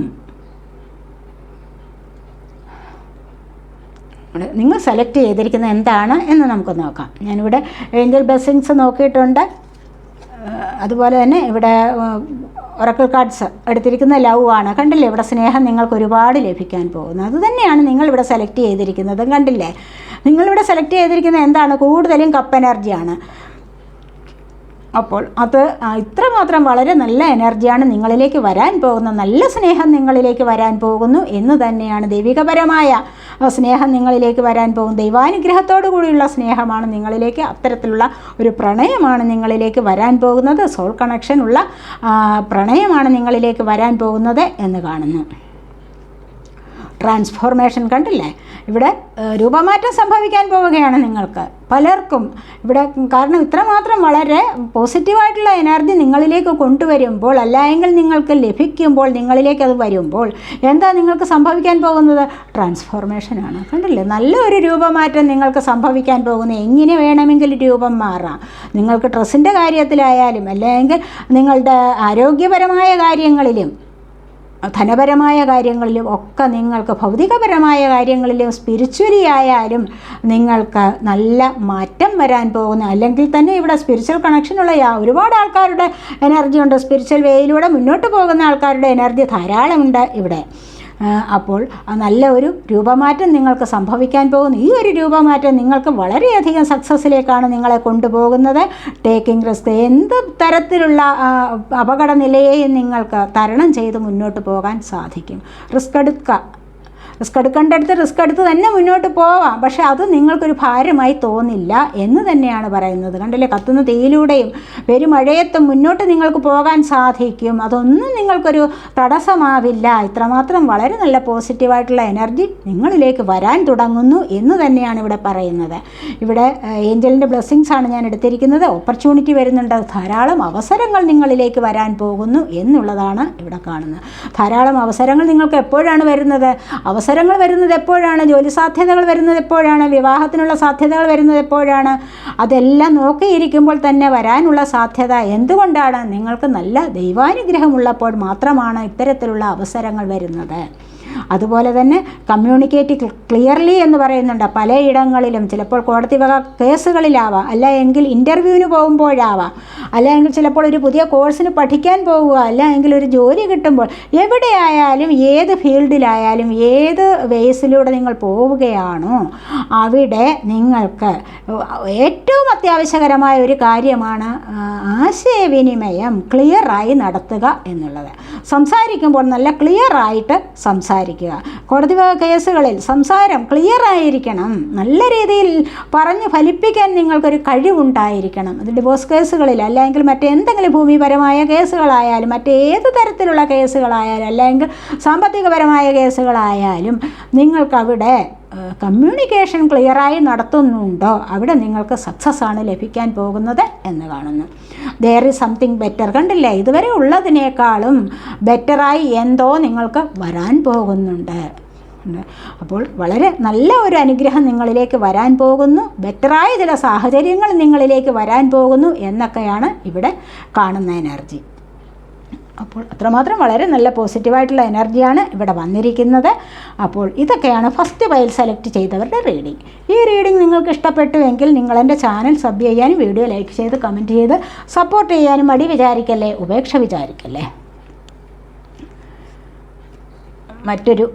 നിങ്ങൾ സെലക്ട് ചെയ്തിരിക്കുന്നത് എന്താണ് എന്ന് നമുക്ക് നോക്കാം. ഞാനിവിടെ ഏഞ്ചൽ ബ്ലെസ്സിങ്സ് നോക്കിയിട്ടുണ്ട്. അതുപോലെ തന്നെ ഇവിടെ ഒറക്കിൾ കാർഡ്സ് എടുത്തിരിക്കുന്ന ലവ് ആണ്. കണ്ടില്ലേ, ഇവിടെ സ്നേഹം നിങ്ങൾക്ക് ഒരുപാട് ലഭിക്കാൻ പോകുന്നത്. അതുതന്നെയാണ് നിങ്ങളിവിടെ സെലക്ട് ചെയ്തിരിക്കുന്നത്. കണ്ടില്ലേ, നിങ്ങളിവിടെ സെലക്ട് ചെയ്തിരിക്കുന്നത് എന്താണ്? കൂടുതലും കപ്പ് എനർജിയാണ്. അപ്പോൾ അത് ഇത്രമാത്രം വളരെ നല്ല എനർജിയാണ് നിങ്ങളിലേക്ക് വരാൻ പോകുന്ന. നല്ല സ്നേഹം നിങ്ങളിലേക്ക് വരാൻ പോകുന്നു എന്ന് തന്നെയാണ്. ദൈവികപരമായ സ്നേഹം നിങ്ങളിലേക്ക് വരാൻ പോകും. ദൈവാനുഗ്രഹത്തോടു കൂടിയുള്ള സ്നേഹമാണ് നിങ്ങളിലേക്ക്, അത്തരത്തിലുള്ള ഒരു പ്രണയമാണ് നിങ്ങളിലേക്ക് വരാൻ പോകുന്നത്. സോൾ കണക്ഷൻ ഉള്ള പ്രണയമാണ് നിങ്ങളിലേക്ക് വരാൻ പോകുന്നത് എന്ന് കാണുന്നു. ട്രാൻസ്ഫോർമേഷൻ കണ്ടില്ലേ, ഇവിടെ രൂപമാറ്റം സംഭവിക്കാൻ പോവുകയാണ് നിങ്ങൾക്ക് പലർക്കും ഇവിടെ. കാരണം ഇത്രമാത്രം വളരെ പോസിറ്റീവായിട്ടുള്ള എനർജി നിങ്ങളിലേക്ക് കൊണ്ടുവരുമ്പോൾ, അല്ലെങ്കിൽ നിങ്ങൾക്ക് ലഭിക്കുമ്പോൾ, നിങ്ങളിലേക്ക് അത് വരുമ്പോൾ എന്താ നിങ്ങൾക്ക് സംഭവിക്കാൻ പോകുന്നത്? ട്രാൻസ്ഫോർമേഷനാണ്. കണ്ടില്ലേ, നല്ലൊരു രൂപമാറ്റം നിങ്ങൾക്ക് സംഭവിക്കാൻ പോകുന്നു. എങ്ങനെ വേണമെങ്കിൽ രൂപം മാറാം. നിങ്ങൾക്ക് ഡ്രസ്സിൻ്റെ കാര്യത്തിലായാലും, അല്ലെങ്കിൽ നിങ്ങളുടെ ആരോഗ്യപരമായ കാര്യങ്ങളിലും ധനപരമായ കാര്യങ്ങളിലും ഒക്കെ നിങ്ങൾക്ക്, ഭൗതികപരമായ കാര്യങ്ങളിലും സ്പിരിച്വലി ആയാലും നിങ്ങൾക്ക് നല്ല മാറ്റം വരാൻ പോകുന്നു. അല്ലെങ്കിൽ തന്നെ ഇവിടെ സ്പിരിച്വൽ കണക്ഷനുള്ള ഒരുപാട് ആൾക്കാരുടെ എനർജി ഉണ്ട്. സ്പിരിച്വൽ വേയിലൂടെ മുന്നോട്ട് പോകുന്ന ആൾക്കാരുടെ എനർജി ധാരാളമുണ്ട് ഇവിടെ. അപ്പോൾ നല്ല ഒരു രൂപമാറ്റം നിങ്ങൾക്ക് സംഭവിക്കാൻ പോകുന്നു. ഈ ഒരു രൂപമാറ്റം നിങ്ങൾക്ക് വളരെയധികം സക്സസ്സിലേക്കാണ് നിങ്ങളെ കൊണ്ടുപോകുന്നത്. ടേക്കിംഗ് റിസ്ക്, എന്ത് തരത്തിലുള്ള അപകട നിലയെയും നിങ്ങൾക്ക് തരണം ചെയ്ത് മുന്നോട്ട് പോകാൻ സാധിക്കും. റിസ്ക് എടുക്കേണ്ടടുത്ത് റിസ്ക് എടുത്ത് തന്നെ മുന്നോട്ട് പോവാം. പക്ഷേ അത് നിങ്ങൾക്കൊരു ഭാരമായി തോന്നില്ല എന്ന് തന്നെയാണ് പറയുന്നത്. കണ്ടില്ലേ, കത്തുന്ന തീയിലൂടെയും പെരുമഴയത്തും മുന്നോട്ട് നിങ്ങൾക്ക് പോകാൻ സാധിക്കും. അതൊന്നും നിങ്ങൾക്കൊരു തടസ്സമാവില്ല. ഇത്രമാത്രം വളരെ നല്ല പോസിറ്റീവായിട്ടുള്ള എനർജി നിങ്ങളിലേക്ക് വരാൻ തുടങ്ങുന്നു എന്ന് തന്നെയാണ് ഇവിടെ പറയുന്നത്. ഇവിടെ ഏഞ്ചലിൻ്റെ ബ്ലെസ്സിങ്സാണ് ഞാൻ എടുത്തിരിക്കുന്നത്. ഓപ്പർച്യൂണിറ്റി വരുന്നുണ്ട്. ധാരാളം അവസരങ്ങൾ നിങ്ങളിലേക്ക് വരാൻ പോകുന്നു എന്നുള്ളതാണ് ഇവിടെ കാണുന്നത്. ധാരാളം അവസരങ്ങൾ നിങ്ങൾക്ക് എപ്പോഴാണ് വരുന്നത്? അവസരങ്ങൾ വരുന്നത് എപ്പോഴാണ്? ജോലി സാധ്യതകൾ വരുന്നത് എപ്പോഴാണ്? വിവാഹത്തിനുള്ള സാധ്യതകൾ വരുന്നത് എപ്പോഴാണ്? അതെല്ലാം നോക്കിയിരിക്കുമ്പോൾ തന്നെ വരാനുള്ള സാധ്യത എന്തുകൊണ്ടാണ്? നിങ്ങൾക്ക് നല്ല ദൈവാനുഗ്രഹമുള്ളപ്പോൾ മാത്രമാണ് ഇത്തരത്തിലുള്ള അവസരങ്ങൾ വരുന്നത്. അതുപോലെ തന്നെ കമ്മ്യൂണിക്കേറ്റ് ക്ലിയർലി എന്ന് പറയുന്നുണ്ട്. പലയിടങ്ങളിലും ചിലപ്പോൾ കോടതി വക കേസുകളിലാവാം, അല്ല എങ്കിൽ ഇൻ്റർവ്യൂവിന് പോകുമ്പോഴാവാം, അല്ല എങ്കിൽ ചിലപ്പോൾ ഒരു പുതിയ കോഴ്സിന് പഠിക്കാൻ പോവുക, അല്ല എങ്കിൽ ഒരു ജോലി കിട്ടുമ്പോൾ, എവിടെയായാലും ഏത് ഫീൽഡിലായാലും ഏത് വേസിലൂടെ നിങ്ങൾ പോവുകയാണോ അവിടെ നിങ്ങൾക്ക് ഏറ്റവും അത്യാവശ്യകരമായ ഒരു കാര്യമാണ് ആശയവിനിമയം ക്ലിയറായി നടത്തുക എന്നുള്ളത്. സംസാരിക്കുമ്പോൾ നല്ല ക്ലിയറായിട്ട് സംസാരിക്കുക. കോടതി കേസുകളിൽ സംസാരം ക്ലിയറായിരിക്കണം. നല്ല രീതിയിൽ പറഞ്ഞ് ഫലിപ്പിക്കാൻ നിങ്ങൾക്കൊരു കഴിവുണ്ടായിരിക്കണം. അത് ഡിവോഴ്സ് കേസുകളിൽ, അല്ലെങ്കിൽ മറ്റെന്തെങ്കിലും ഭൂമിപരമായ കേസുകളായാലും, മറ്റേത് തരത്തിലുള്ള കേസുകളായാലും, അല്ലെങ്കിൽ സാമ്പത്തികപരമായ കേസുകളായാലും നിങ്ങൾക്കവിടെ കമ്മ്യൂണിക്കേഷൻ ക്ലിയറായി നടത്തുന്നുണ്ടോ അവിടെ നിങ്ങൾക്ക് സക്സസ് ആണ് ലഭിക്കാൻ പോകുന്നത് എന്ന് കാണുന്നു. There is something better. കണ്ടില്ലേ, ഇതുവരെ ഉള്ളതിനേക്കാളും ബെറ്ററായി എന്തോ നിങ്ങൾക്ക് വരാൻ പോകുന്നുണ്ട്. അപ്പോൾ വളരെ നല്ല ഒരു അനുഗ്രഹം നിങ്ങളിലേക്ക് വരാൻ പോകുന്നു. ബെറ്ററായ ചില സാഹചര്യങ്ങൾ നിങ്ങളിലേക്ക് വരാൻ പോകുന്നു എന്നൊക്കെയാണ് ഇവിടെ കാണുന്ന എനർജി. അപ്പോൾ അത്രമാത്രം വളരെ നല്ല പോസിറ്റീവായിട്ടുള്ള എനർജിയാണ് ഇവിടെ വന്നിരിക്കുന്നത്. അപ്പോൾ ഇതൊക്കെയാണ് ഫസ്റ്റ് പൈൽ സെലക്ട് ചെയ്തവരുടെ റീഡിംഗ്. ഈ റീഡിംഗ് നിങ്ങൾക്ക് ഇഷ്ടപ്പെട്ടുവെങ്കിൽ നിങ്ങൾ എൻ്റെ ചാനൽ സബ് ചെയ്യാനും വീഡിയോ ലൈക്ക് ചെയ്ത് കമൻറ്റ് ചെയ്ത് സപ്പോർട്ട് ചെയ്യാനും മടി വിചാരിക്കല്ലേ, ഉപേക്ഷ വിചാരിക്കല്ലേ. മറ്റൊരു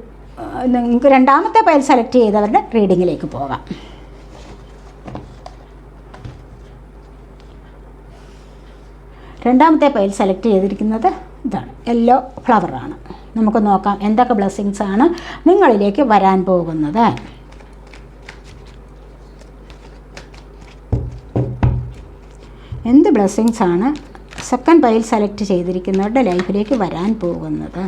നിങ്ങൾക്ക് രണ്ടാമത്തെ പൈൽ സെലക്ട് ചെയ്തവരുടെ റീഡിങ്ങിലേക്ക് പോകാം. രണ്ടാമത്തെ പൈൽ സെലക്ട് ചെയ്തിരിക്കുന്നത് ഇതാണ്, യെല്ലോ ഫ്ലവറാണ്. നമുക്ക് നോക്കാം എന്തൊക്കെ ബ്ലെസ്സിങ്സ് ആണ് നിങ്ങളിലേക്ക് വരാൻ പോകുന്നത്. എന്ത് ബ്ലെസ്സിങ്സ് ആണ് സെക്കൻഡ് പൈൽ സെലക്ട് ചെയ്തിരിക്കുന്നവരുടെ ലൈഫിലേക്ക് വരാൻ പോകുന്നത്?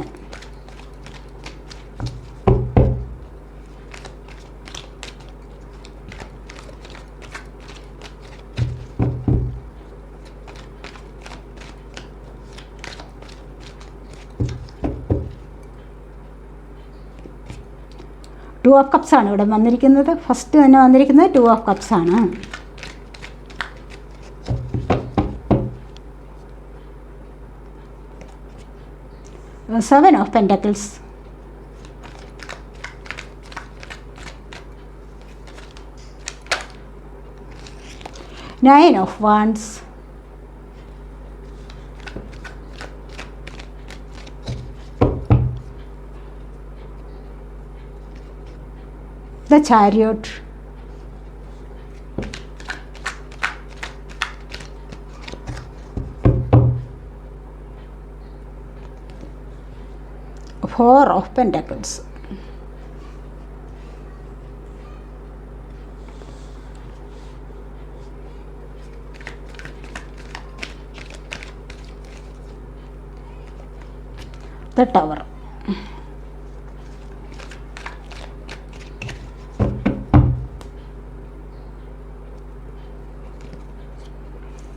ടു ഓഫ് കപ്സ് ആണ് ഇവിടെ വന്നിരിക്കുന്നത്. ഫസ്റ്റ് തന്നെ വന്നിരിക്കുന്നത് ടു ഓഫ് കപ്സ് ആണ്. Seven of pentacles, nine of wands, the chariot, four of pentacles, the tower,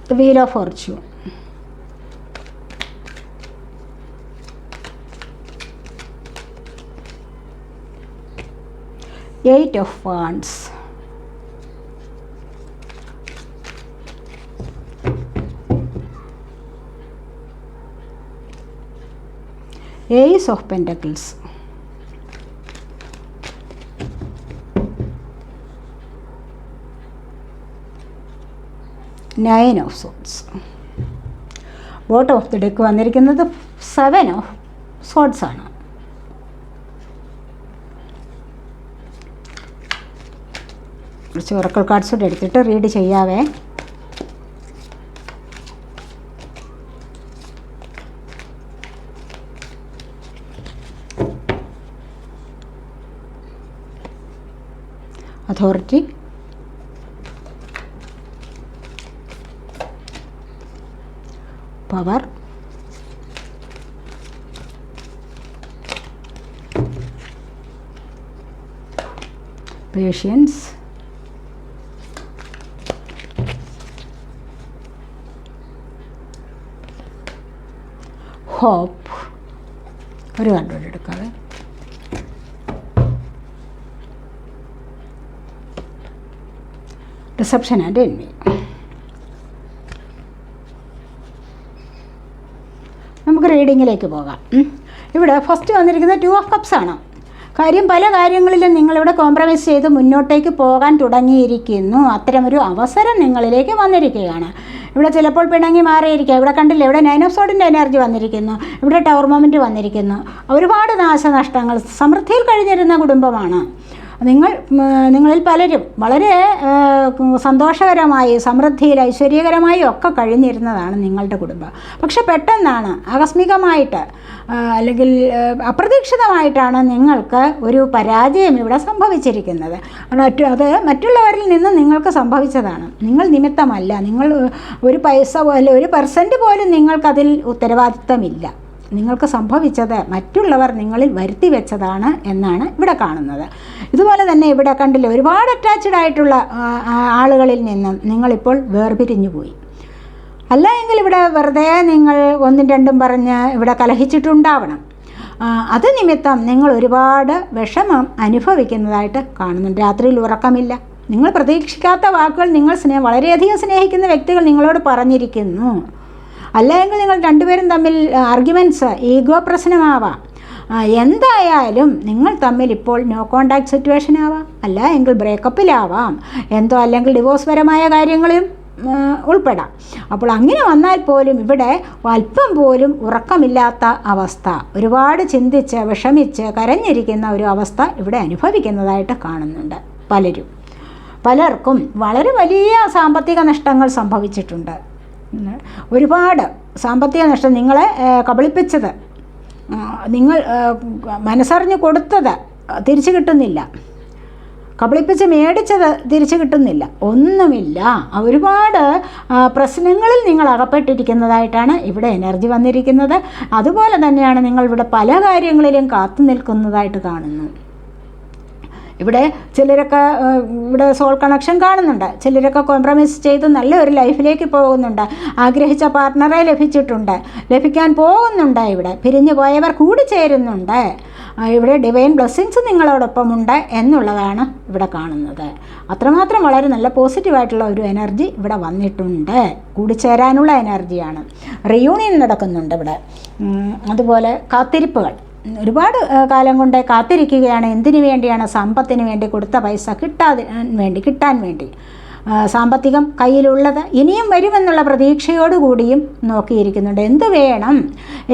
the wheel of fortune, eight of wands, ace of pentacles, nine of swords. Bottom of the deck വന്നിരിക്കുന്നത് 7 of swords ആണ്. കുറച്ച് oracle cards കൂടെ എടുത്തിട്ട് read ചെയ്യാവേ. Authority, power, patience, hope. ഒരു card കൂടെ എടുക്കാതെ. Deception and envy. നമുക്ക് റീഡിങ്ങിലേക്ക് പോകാം. ഇവിടെ ഫസ്റ്റ് വന്നിരിക്കുന്നത് 2 ഓഫ് കപ്സ് ആണ്. കാര്യം പല കാര്യങ്ങളിലും നിങ്ങളിവിടെ കോംപ്രമൈസ് ചെയ്ത് മുന്നോട്ടേക്ക് പോകാൻ തുടങ്ങിയിരിക്കുന്നു. അത്തരമൊരു അവസരം നിങ്ങളിലേക്ക് വന്നിരിക്കുകയാണ്. ഇവിടെ ചിലപ്പോൾ പിണങ്ങി മാറിയിരിക്കുക. ഇവിടെ കണ്ടില്ലേ, ഇവിടെ 9 ഓഫ് സോഡിൻ്റെ എനർജി വന്നിരിക്കുന്നു, ഇവിടെ ടവർ മൊമെൻറ്റ് വന്നിരിക്കുന്നു. ഒരുപാട് നാശനഷ്ടങ്ങൾ. സമൃദ്ധിയിൽ കഴിഞ്ഞിരുന്ന കുടുംബമാണ്. നിങ്ങളിൽ പലരും വളരെ സന്തോഷകരമായി, സമൃദ്ധിയിൽ, ഐശ്വര്യകരമായി ഒക്കെ കഴിഞ്ഞിരുന്നതാണ് നിങ്ങളുടെ കുടുംബം. പക്ഷെ പെട്ടെന്നാണ്, ആകസ്മികമായിട്ട് അല്ലെങ്കിൽ അപ്രതീക്ഷിതമായിട്ടാണ് നിങ്ങൾക്ക് ഒരു പരാജയം ഇവിടെ സംഭവിച്ചിരിക്കുന്നത്. അത് മറ്റുള്ളവരിൽ നിന്ന് നിങ്ങൾക്ക് സംഭവിച്ചതാണ്, നിങ്ങൾ നിമിത്തമല്ല. നിങ്ങൾ ഒരു പൈസ പോലെ, 1% പോലും നിങ്ങൾക്കതിൽ ഉത്തരവാദിത്തമില്ല. നിങ്ങൾക്ക് സംഭവിച്ചത് മറ്റുള്ളവർ നിങ്ങളിൽ വരുത്തി വെച്ചതാണ് എന്നാണ് ഇവിടെ കാണുന്നത്. ഇതുപോലെ തന്നെ ഇവിടെ കണ്ടില്ലേ, ഒരുപാട് അറ്റാച്ച്ഡ് ആയിട്ടുള്ള ആളുകളിൽ നിന്നും നിങ്ങളിപ്പോൾ വേർപിരിഞ്ഞു പോയി. അല്ല എങ്കിൽ ഇവിടെ വെറുതെ നിങ്ങൾ 1ഉം 2ഉം പറഞ്ഞ് ഇവിടെ കലഹിച്ചിട്ടുണ്ടാവണം. അത് നിമിത്തം നിങ്ങൾ ഒരുപാട് വിഷമം അനുഭവിക്കുന്നതായിട്ട് കാണുന്നുണ്ട്. രാത്രിയിൽ ഉറക്കമില്ല. നിങ്ങൾ പ്രതീക്ഷിക്കാത്ത വാക്കുകൾ നിങ്ങൾ വളരെയധികം സ്നേഹിക്കുന്ന വ്യക്തികൾ നിങ്ങളോട് പറഞ്ഞിരിക്കുന്നു. അല്ലെങ്കിൽ നിങ്ങൾ രണ്ടുപേരും തമ്മിൽ ആർഗ്യുമെൻറ്റ്സ്, ഈഗോ പ്രശ്നമാവാം. എന്തായാലും നിങ്ങൾ തമ്മിൽ ഇപ്പോൾ നോ കോണ്ടാക്ട് സിറ്റുവേഷൻ ആവാം, അല്ല എങ്കിൽ ബ്രേക്കപ്പിലാവാം, എന്തോ അല്ലെങ്കിൽ ഡിവോഴ്സ് പരമായ കാര്യങ്ങളും ഉൾപ്പെടാം. അപ്പോൾ അങ്ങനെ വന്നാൽ പോലും ഇവിടെ അല്പം പോലും ഉറക്കമില്ലാത്ത അവസ്ഥ, ഒരുപാട് ചിന്തിച്ച് വിഷമിച്ച് കരഞ്ഞിരിക്കുന്ന ഒരു അവസ്ഥ ഇവിടെ അനുഭവിക്കുന്നതായിട്ട് കാണുന്നുണ്ട്. പലർക്കും വളരെ വലിയ സാമ്പത്തിക നഷ്ടങ്ങൾ സംഭവിച്ചിട്ടുണ്ട്. ഒരുപാട് സാമ്പത്തിക നഷ്ടം. നിങ്ങളെ കബളിപ്പിച്ചത്, നിങ്ങൾ മനസ്സറിഞ്ഞ് കൊടുത്തത് തിരിച്ചു കിട്ടുന്നില്ല, കബളിപ്പിച്ച് മേടിച്ചത് തിരിച്ചു കിട്ടുന്നില്ല, ഒന്നുമില്ല. ഒരുപാട് പ്രശ്നങ്ങളിൽ നിങ്ങൾ അകപ്പെട്ടിരിക്കുന്നതായിട്ടാണ് ഇവിടെ എനർജി വന്നിരിക്കുന്നത്. അതുപോലെ തന്നെയാണ് നിങ്ങൾ ഇവിടെ പല കാര്യങ്ങളിലും കാത്തു നിൽക്കുന്നതായിട്ട് കാണുന്നു. ഇവിടെ ചിലരൊക്കെ ഇവിടെ സോൾ കണക്ഷൻ കാണുന്നുണ്ട്, ചിലരൊക്കെ കോംപ്രമൈസ് ചെയ്ത് നല്ലൊരു ലൈഫിലേക്ക് പോകുന്നുണ്ട്, ആഗ്രഹിച്ച പാർട്ട്ണറെ ലഭിക്കാൻ പോകുന്നുണ്ട്. ഇവിടെ പിരിഞ്ഞു പോയവർ കൂടി ചേരുന്നുണ്ട്. ഇവിടെ ഡിവൈൻ ബ്ലെസ്സിങ്സ് നിങ്ങളോടൊപ്പമുണ്ട് എന്നുള്ളതാണ് ഇവിടെ കാണുന്നത്. അത്രമാത്രം വളരെ നല്ല പോസിറ്റീവായിട്ടുള്ള ഒരു എനർജി ഇവിടെ വന്നിട്ടുണ്ട്. കൂടിച്ചേരാനുള്ള എനർജിയാണ്. റിയൂണിയൻ നടക്കുന്നുണ്ട് ഇവിടെ. അതുപോലെ കാത്തിരിപ്പുകൾ, ഒരുപാട് കാലം കൊണ്ട് കാത്തിരിക്കുകയാണ്. എന്തിനു വേണ്ടിയാണ്? സമ്പത്തിന് വേണ്ടി, കൊടുത്ത പൈസ കിട്ടാൻ വേണ്ടി. സാമ്പത്തികം കയ്യിലുള്ളത് ഇനിയും വരുമെന്നുള്ള പ്രതീക്ഷയോടുകൂടിയും നോക്കിയിരിക്കുന്നുണ്ട്. എന്ത് വേണം,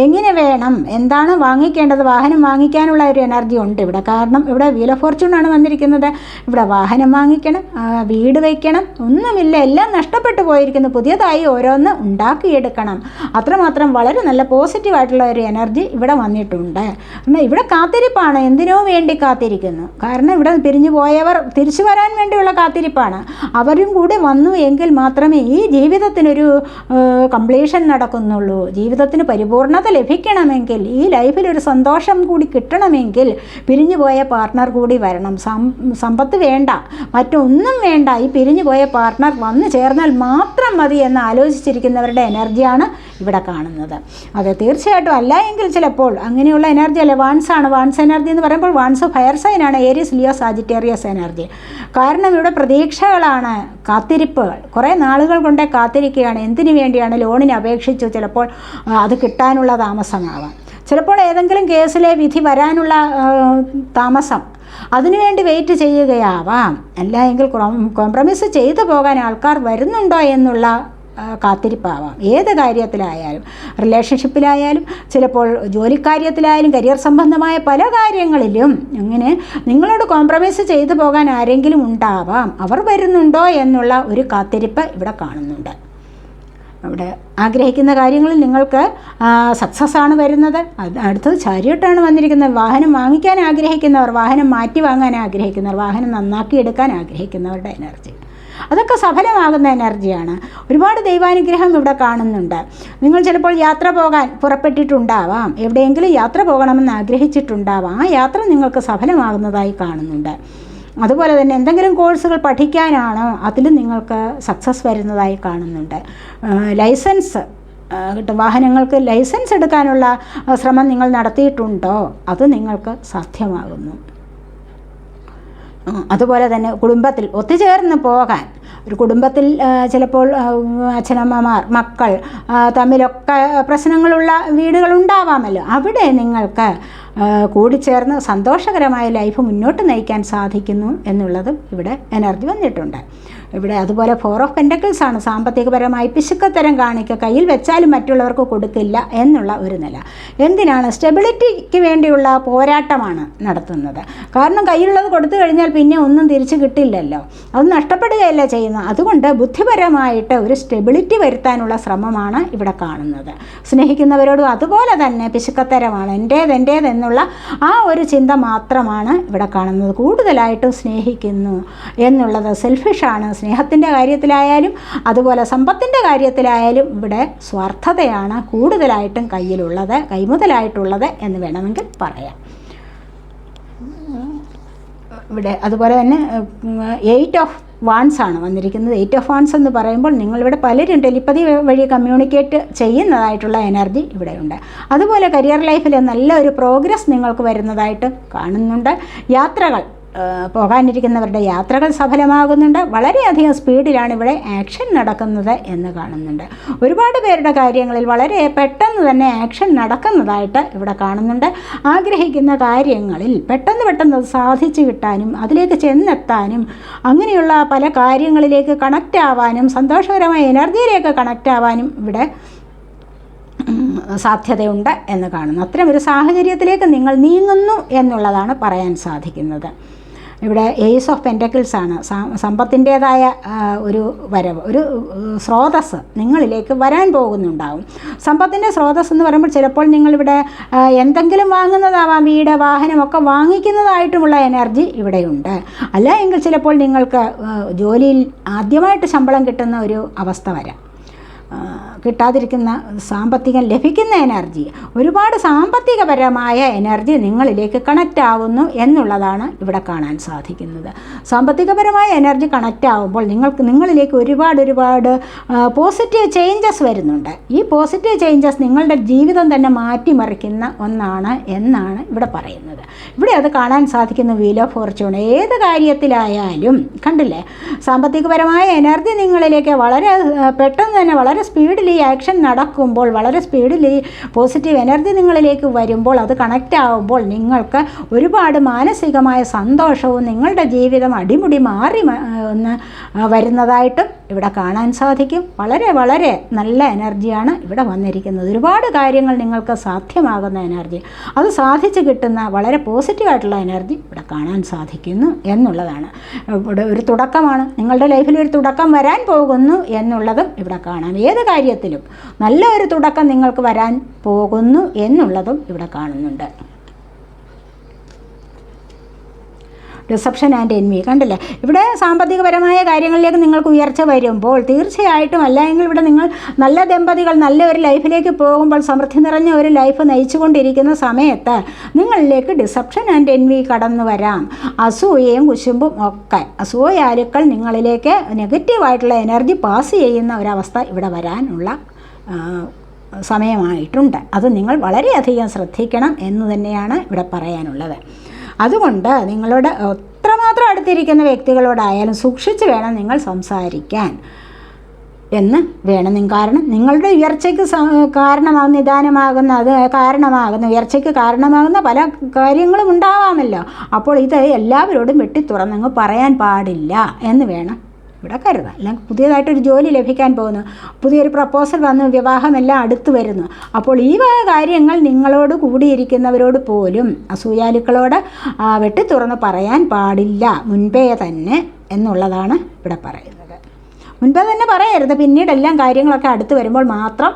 എങ്ങനെ വേണം, എന്താണ് വാങ്ങിക്കേണ്ടത്, വാഹനം വാങ്ങിക്കാനുള്ള ഒരു എനർജി ഉണ്ട് ഇവിടെ. കാരണം ഇവിടെ വീൽ ഓഫ് ഫോർച്യൂണാണ് വന്നിരിക്കുന്നത്. ഇവിടെ വാഹനം വാങ്ങിക്കണം, വീട് വയ്ക്കണം, ഒന്നുമില്ല, എല്ലാം നഷ്ടപ്പെട്ടു പോയിരിക്കുന്നു. പുതിയതായി ഓരോന്ന് ഉണ്ടാക്കിയെടുക്കണം. അത്രമാത്രം വളരെ നല്ല പോസിറ്റീവായിട്ടുള്ള ഒരു എനർജി ഇവിടെ വന്നിട്ടുണ്ട്. കാരണം ഇവിടെ കാത്തിരിപ്പാണ്, എന്തിനോ വേണ്ടി കാത്തിരിക്കുന്നു. കാരണം ഇവിടെ പിരിഞ്ഞു പോയവർ തിരിച്ചു വരാൻ വേണ്ടിയുള്ള കാത്തിരിപ്പാണ്. അവരും കൂടെ വന്നു എങ്കിൽ മാത്രമേ ഈ ജീവിതത്തിനൊരു കംപ്ലീഷൻ നടക്കുന്നുള്ളൂ. ജീവിതത്തിന് പരിപൂർണത ലഭിക്കണമെങ്കിൽ, ഈ ലൈഫിലൊരു സന്തോഷം കൂടി കിട്ടണമെങ്കിൽ പിരിഞ്ഞു പോയ പാർട്ട്ണർ കൂടി വരണം. സമ്പത്ത് വേണ്ട, മറ്റൊന്നും വേണ്ട, ഈ പിരിഞ്ഞു പോയ പാർട്ട്ണർ വന്നു ചേർന്നാൽ മാത്രം മതി എന്ന് ആലോചിച്ചിരിക്കുന്നവരുടെ എനർജിയാണ് ഇവിടെ കാണുന്നത്. അതെ, തീർച്ചയായിട്ടും. അല്ല എങ്കിൽ ചിലപ്പോൾ അങ്ങനെയുള്ള എനർജി അല്ല, വാൺസാണ്. വാൺസ് എനർജി എന്ന് പറയുമ്പോൾ വാൺസ് ഫയർ സൈനാണ്, ഏരീസ്, ലിയോ, സാജിറ്റേറിയസ് എനർജി. കാരണം ഇവിടെ പ്രതീക്ഷകളാണ്, കാത്തിരിപ്പുകൾ. കുറേ നാളുകൾ കൊണ്ട് കാത്തിരിക്കുകയാണ്. എന്തിനു വേണ്ടിയാണ്? ലോണിന് അപേക്ഷിച്ചു ചിലപ്പോൾ അത് കിട്ടാനുള്ള താമസമാവാം. ചിലപ്പോൾ ഏതെങ്കിലും കേസിലെ വിധി വരാനുള്ള താമസം, അതിനുവേണ്ടി വെയിറ്റ് ചെയ്യുകയാവാം. അല്ല എങ്കിൽ കോംപ്രമൈസ് ചെയ്തു പോകാൻ ആൾക്കാർ വരുന്നുണ്ടോ എന്നുള്ള കാത്തിരിപ്പാവാം. ഏത് കാര്യത്തിലായാലും, റിലേഷൻഷിപ്പിലായാലും, ചിലപ്പോൾ ജോലിക്കാര്യത്തിലായാലും, കരിയർ സംബന്ധമായ പല കാര്യങ്ങളിലും അങ്ങനെ നിങ്ങളോട് കോംപ്രമൈസ് ചെയ്തു പോകാൻ ആരെങ്കിലും ഉണ്ടാവാം. അവർ വരുന്നുണ്ടോ എന്നുള്ള ഒരു കാത്തിരിപ്പ് ഇവിടെ കാണുന്നുണ്ട്. അവിടെ ആഗ്രഹിക്കുന്ന കാര്യങ്ങളിൽ നിങ്ങൾക്ക് സക്സസ് ആണ് വരുന്നത്. അടുത്തത് ചാരിയട്ടാണ് വന്നിരിക്കുന്നത്. വാഹനം വാങ്ങിക്കാൻ ആഗ്രഹിക്കുന്നവർ, വാഹനം മാറ്റി വാങ്ങാൻ ആഗ്രഹിക്കുന്നവർ, വാഹനം നന്നാക്കി എടുക്കാൻ ആഗ്രഹിക്കുന്നവരുടെ എനർജി, അതൊക്കെ സഫലമാകുന്ന എനർജിയാണ്. ഒരുപാട് ദൈവാനുഗ്രഹം ഇവിടെ കാണുന്നുണ്ട്. നിങ്ങൾ ചിലപ്പോൾ യാത്ര പോകാൻ പുറപ്പെട്ടിട്ടുണ്ടാവാം, എവിടെയെങ്കിലും യാത്ര പോകണമെന്ന് ആഗ്രഹിച്ചിട്ടുണ്ടാവാം. ആ യാത്ര നിങ്ങൾക്ക് സഫലമാകുന്നതായി കാണുന്നുണ്ട്. അതുപോലെ തന്നെ എന്തെങ്കിലും കോഴ്സുകൾ പഠിക്കാനാണോ, അതിലും നിങ്ങൾക്ക് സക്സസ് വരുന്നതായി കാണുന്നുണ്ട്. ലൈസൻസ് കിട്ടും, വാഹനങ്ങൾക്ക് ലൈസൻസ് എടുക്കാനുള്ള ശ്രമം നിങ്ങൾ നടത്തിയിട്ടുണ്ടോ, അത് നിങ്ങൾക്ക് സാധ്യമാകുന്നു. അതുപോലെ തന്നെ കുടുംബത്തിൽ ഒത്തുചേർന്ന് പോകാൻ, ഒരു കുടുംബത്തിൽ ചിലപ്പോൾ അച്ഛനമ്മമാർ, മക്കൾ തമ്മിലൊക്കെ പ്രശ്നങ്ങളുള്ള വീടുകളുണ്ടാവാമല്ലോ. അവിടെ നിങ്ങൾക്ക് കൂടിച്ചേർന്ന് സന്തോഷകരമായ ലൈഫ് മുന്നോട്ട് നയിക്കാൻ സാധിക്കുന്നു എന്നുള്ളതും ഇവിടെ എനർജി വന്നിട്ടുണ്ട്. ഇവിടെ അതുപോലെ 4 ഓഫ് പെൻറ്റക്കിൾസ് ആണ്. സാമ്പത്തികപരമായി പിശുക്കത്തരം കാണിക്കുക, കയ്യിൽ വെച്ചാലും മറ്റുള്ളവർക്ക് കൊടുക്കില്ല എന്നുള്ള ഒരു നില. എന്തിനാണ്? സ്റ്റെബിലിറ്റിക്ക് വേണ്ടിയുള്ള പോരാട്ടമാണ് നടത്തുന്നത്. കാരണം കയ്യിലുള്ളത് കൊടുത്തു കഴിഞ്ഞാൽ പിന്നെ ഒന്നും തിരിച്ചു കിട്ടില്ലല്ലോ, അത് നഷ്ടപ്പെടുകയല്ല ചെയ്യുന്നത്. അതുകൊണ്ട് ബുദ്ധിപരമായിട്ട് ഒരു സ്റ്റെബിലിറ്റി വരുത്താനുള്ള ശ്രമമാണ് ഇവിടെ കാണുന്നത്. സ്നേഹിക്കുന്നവരോടും അതുപോലെ തന്നെ പിശുക്കത്തരമാണ്, എൻ്റേതെന്നുള്ള ആ ഒരു ചിന്ത മാത്രമാണ് ഇവിടെ കാണുന്നത്. കൂടുതലായിട്ടും സ്നേഹിക്കുന്നു എന്നുള്ളത് സെൽഫിഷാണ്. സ്നേഹത്തിൻ്റെ കാര്യത്തിലായാലും അതുപോലെ സമ്പത്തിൻ്റെ കാര്യത്തിലായാലും ഇവിടെ സ്വാർത്ഥതയാണ് കൂടുതലായിട്ടും കയ്യിലുള്ളത്, കൈമുതലായിട്ടുള്ളത് എന്ന് വേണമെങ്കിൽ പറയാം. ഇവിടെ അതുപോലെ തന്നെ 8 ഓഫ് വാൺസ് ആണ് വന്നിരിക്കുന്നത്. 8 ഓഫ് വാൺസ് എന്ന് പറയുമ്പോൾ നിങ്ങളിവിടെ പലരും ടെലിപ്പതി വഴി കമ്മ്യൂണിക്കേറ്റ് ചെയ്യുന്നതായിട്ടുള്ള എനർജി ഇവിടെയുണ്ട്. അതുപോലെ കരിയർ ലൈഫിൽ നല്ലൊരു പ്രോഗ്രസ് നിങ്ങൾക്ക് വരുന്നതായിട്ട് കാണുന്നുണ്ട്. യാത്രകൾ, പോകാനിരിക്കുന്നവരുടെ യാത്രകൾ സഫലമാകുന്നുണ്ട്. വളരെയധികം സ്പീഡിലാണ് ഇവിടെ ആക്ഷൻ നടക്കുന്നത് എന്ന് കാണുന്നുണ്ട്. ഒരുപാട് പേരുടെ കാര്യങ്ങളിൽ വളരെ പെട്ടെന്ന് തന്നെ ആക്ഷൻ നടക്കുന്നതായിട്ട് ഇവിടെ കാണുന്നുണ്ട്. ആഗ്രഹിക്കുന്ന കാര്യങ്ങളിൽ പെട്ടെന്ന് അത് സാധിച്ചു കിട്ടാനും അതിലേക്ക് ചെന്നെത്താനും അങ്ങനെയുള്ള പല കാര്യങ്ങളിലേക്ക് കണക്റ്റ് ആവാനും സന്തോഷകരമായ എനർജിയിലേക്ക് കണക്റ്റ് ആവാനും ഇവിടെ സാധ്യതയുണ്ട് എന്ന് കാണുന്നു. അത്തരമൊരു സാഹചര്യത്തിലേക്ക് നിങ്ങൾ നീങ്ങുന്നു എന്നുള്ളതാണ് പറയാൻ സാധിക്കുന്നത്. ഇവിടെ ഏസ് ഓഫ് പെൻറ്റക്കിൾസ് ആണ്. സമ്പത്തിൻ്റേതായ ഒരു വരവ്, ഒരു സ്രോതസ്സ് നിങ്ങളിലേക്ക് വരാൻ പോകുന്നുണ്ടാവും. സമ്പത്തിൻ്റെ സ്രോതസ്സ് എന്ന് പറയുമ്പോൾ ചിലപ്പോൾ നിങ്ങളിവിടെ എന്തെങ്കിലും വാങ്ങുന്നതാവാം, വീട്, വാഹനമൊക്കെ വാങ്ങിക്കുന്നതായിട്ടുമുള്ള എനർജി ഇവിടെയുണ്ട്. അല്ല എങ്കിൽ ചിലപ്പോൾ നിങ്ങൾക്ക് ജോലിയിൽ ആദ്യമായിട്ട് ശമ്പളം കിട്ടുന്ന ഒരു അവസ്ഥ വരാം. കിട്ടാതിരിക്കുന്ന സാമ്പത്തികം ലഭിക്കുന്ന എനർജി, ഒരുപാട് സാമ്പത്തികപരമായ എനർജി നിങ്ങളിലേക്ക് കണക്റ്റ് ആവുന്നു എന്നുള്ളതാണ് ഇവിടെ കാണാൻ സാധിക്കുന്നത്. സാമ്പത്തികപരമായ എനർജി കണക്റ്റ് ആവുമ്പോൾ നിങ്ങളിലേക്ക് ഒരുപാട് പോസിറ്റീവ് ചേഞ്ചസ് വരുന്നുണ്ട്. ഈ പോസിറ്റീവ് ചേഞ്ചസ് നിങ്ങളുടെ ജീവിതം തന്നെ മാറ്റിമറിക്കുന്ന ഒന്നാണ് എന്നാണ് ഇവിടെ പറയുന്നത്. ഇവിടെ അത് കാണാൻ സാധിക്കുന്ന വീൽ ഓഫ് ഫോർച്യൂൺ. ഏത് കാര്യത്തിലായാലും കണ്ടില്ലേ, സാമ്പത്തികപരമായ എനർജി നിങ്ങളിലേക്ക് വളരെ പെട്ടെന്ന് തന്നെ വളരെ സ്പീഡിൽ ഈ ആക്ഷൻ നടക്കുമ്പോൾ, വളരെ സ്പീഡിൽ ഈ പോസിറ്റീവ് എനർജി നിങ്ങളിലേക്ക് വരുമ്പോൾ, അത് കണക്റ്റ് ആവുമ്പോൾ നിങ്ങൾക്ക് ഒരുപാട് മാനസികമായ സന്തോഷവും നിങ്ങളുടെ ജീവിതം അടിമുടി മാറി ഒന്ന് വരുന്നതായിട്ടും ഇവിടെ കാണാൻ സാധിക്കും. വളരെ നല്ല എനർജിയാണ് ഇവിടെ വന്നിരിക്കുന്നത്. ഒരുപാട് കാര്യങ്ങൾ നിങ്ങൾക്ക് സാധ്യമാകുന്ന എനർജി, അത് സാധിച്ചു കിട്ടുന്ന വളരെ പോസിറ്റീവായിട്ടുള്ള എനർജി ഇവിടെ കാണാൻ സാധിക്കുന്നു എന്നുള്ളതാണ്. ഇവിടെ ഒരു തുടക്കമാണ്, നിങ്ങളുടെ ലൈഫിൽ ഒരു തുടക്കം വരാൻ പോകുന്നു എന്നുള്ളതും ഇവിടെ കാണാം. ഏത് കാര്യത്തിലും നല്ല ഒരു തുടക്കം നിങ്ങൾക്ക് വരാൻ പോകുന്നു എന്നുള്ളതും ഇവിടെ കാണുന്നുണ്ട്. റിസപ്ഷൻ ആൻഡ് എൻവി കണ്ടില്ലേ, ഇവിടെ സാമ്പത്തികപരമായ കാര്യങ്ങളിലേക്ക് നിങ്ങൾക്ക് ഉയർച്ച വരുമ്പോൾ തീർച്ചയായിട്ടും, അല്ലെങ്കിൽ ഇവിടെ നിങ്ങൾ നല്ല ദമ്പതികൾ നല്ല ഒരു ലൈഫിലേക്ക് പോകുമ്പോൾ, സമൃദ്ധി നിറഞ്ഞ ഒരു ലൈഫ് നയിച്ചുകൊണ്ടിരിക്കുന്ന സമയത്ത് നിങ്ങളിലേക്ക് ഡിസപ്ഷൻ ആൻഡ് എൻവി കടന്നു വരാം. അസൂയയും കുശുമ്പും ഒക്കെ, അസൂയാലുക്കൾ നിങ്ങളിലേക്ക് നെഗറ്റീവായിട്ടുള്ള എനർജി പാസ് ചെയ്യുന്ന ഒരവസ്ഥ ഇവിടെ വരാനുള്ള സമയമായിട്ടുണ്ട്. അത് നിങ്ങൾ വളരെയധികം ശ്രദ്ധിക്കണം എന്ന് തന്നെയാണ് ഇവിടെ പറയാനുള്ളത്. അതുകൊണ്ട് നിങ്ങളുടെ എത്രമാത്രം അടുത്തിരിക്കുന്ന വ്യക്തികളോടായാലും സൂക്ഷിച്ച് വേണം നിങ്ങൾ സംസാരിക്കാൻ. എന്ന് വേണം. കാരണം നിങ്ങളുടെ ഉയർച്ചയ്ക്ക് കാരണമാകുന്ന നിദാനമാകുന്ന ഉയർച്ചയ്ക്ക് കാരണമാകുന്ന പല കാര്യങ്ങളും ഉണ്ടാവാമല്ലോ. അപ്പോൾ ഇത് എല്ലാവരോടും വെട്ടിത്തുറന്നങ്ങ് പറയാൻ പാടില്ല എന്ന് വേണം ഇവിടെ കരുതാം. അല്ലെങ്കിൽ പുതിയതായിട്ടൊരു ജോലി ലഭിക്കാൻ പോകുന്നു, പുതിയൊരു പ്രപ്പോസൽ വന്നു, വിവാഹമെല്ലാം അടുത്ത് വരുന്നു. അപ്പോൾ ഈ വക കാര്യങ്ങൾ നിങ്ങളോട് കൂടിയിരിക്കുന്നവരോട് പോലും അസൂയാലുക്കളോട് വെട്ടിത്തുറന്ന് പറയാൻ പാടില്ല മുൻപേ തന്നെ എന്നുള്ളതാണ് ഇവിടെ പറയുന്നത്. മുൻപേ തന്നെ പറയരുത്, പിന്നീടെല്ലാം കാര്യങ്ങളൊക്കെ അടുത്ത് വരുമ്പോൾ മാത്രം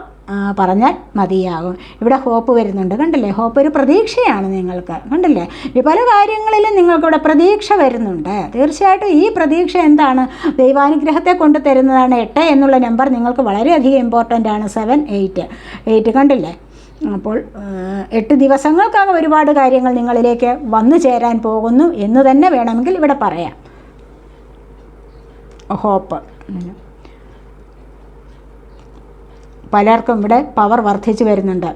പറഞ്ഞാൽ മതിയാകും. ഇവിടെ ഹോപ്പ് വരുന്നുണ്ട്, കണ്ടില്ലേ? ഹോപ്പ് ഒരു പ്രതീക്ഷയാണ് നിങ്ങൾക്ക്, കണ്ടില്ലേ? ഈ പല കാര്യങ്ങളിലും നിങ്ങൾക്കിവിടെ പ്രതീക്ഷ വരുന്നുണ്ട്. തീർച്ചയായിട്ടും ഈ പ്രതീക്ഷ എന്താണ്? ദൈവാനുഗ്രഹത്തെ കൊണ്ട് തരുന്നതാണ്. 8 എന്നുള്ള നമ്പർ നിങ്ങൾക്ക് വളരെയധികം ഇമ്പോർട്ടൻ്റ് ആണ്. 7, 8 കണ്ടില്ലേ? അപ്പോൾ 8 ദിവസങ്ങൾക്കകം ഒരുപാട് കാര്യങ്ങൾ നിങ്ങളിലേക്ക് വന്നു ചേരാൻ പോകുന്നു എന്ന് തന്നെ വേണമെങ്കിൽ ഇവിടെ പറയാം. ഹോപ്പ് പലർക്കും ഇവിടെ പവർ വർദ്ധിച്ചു വരുന്നുണ്ട്.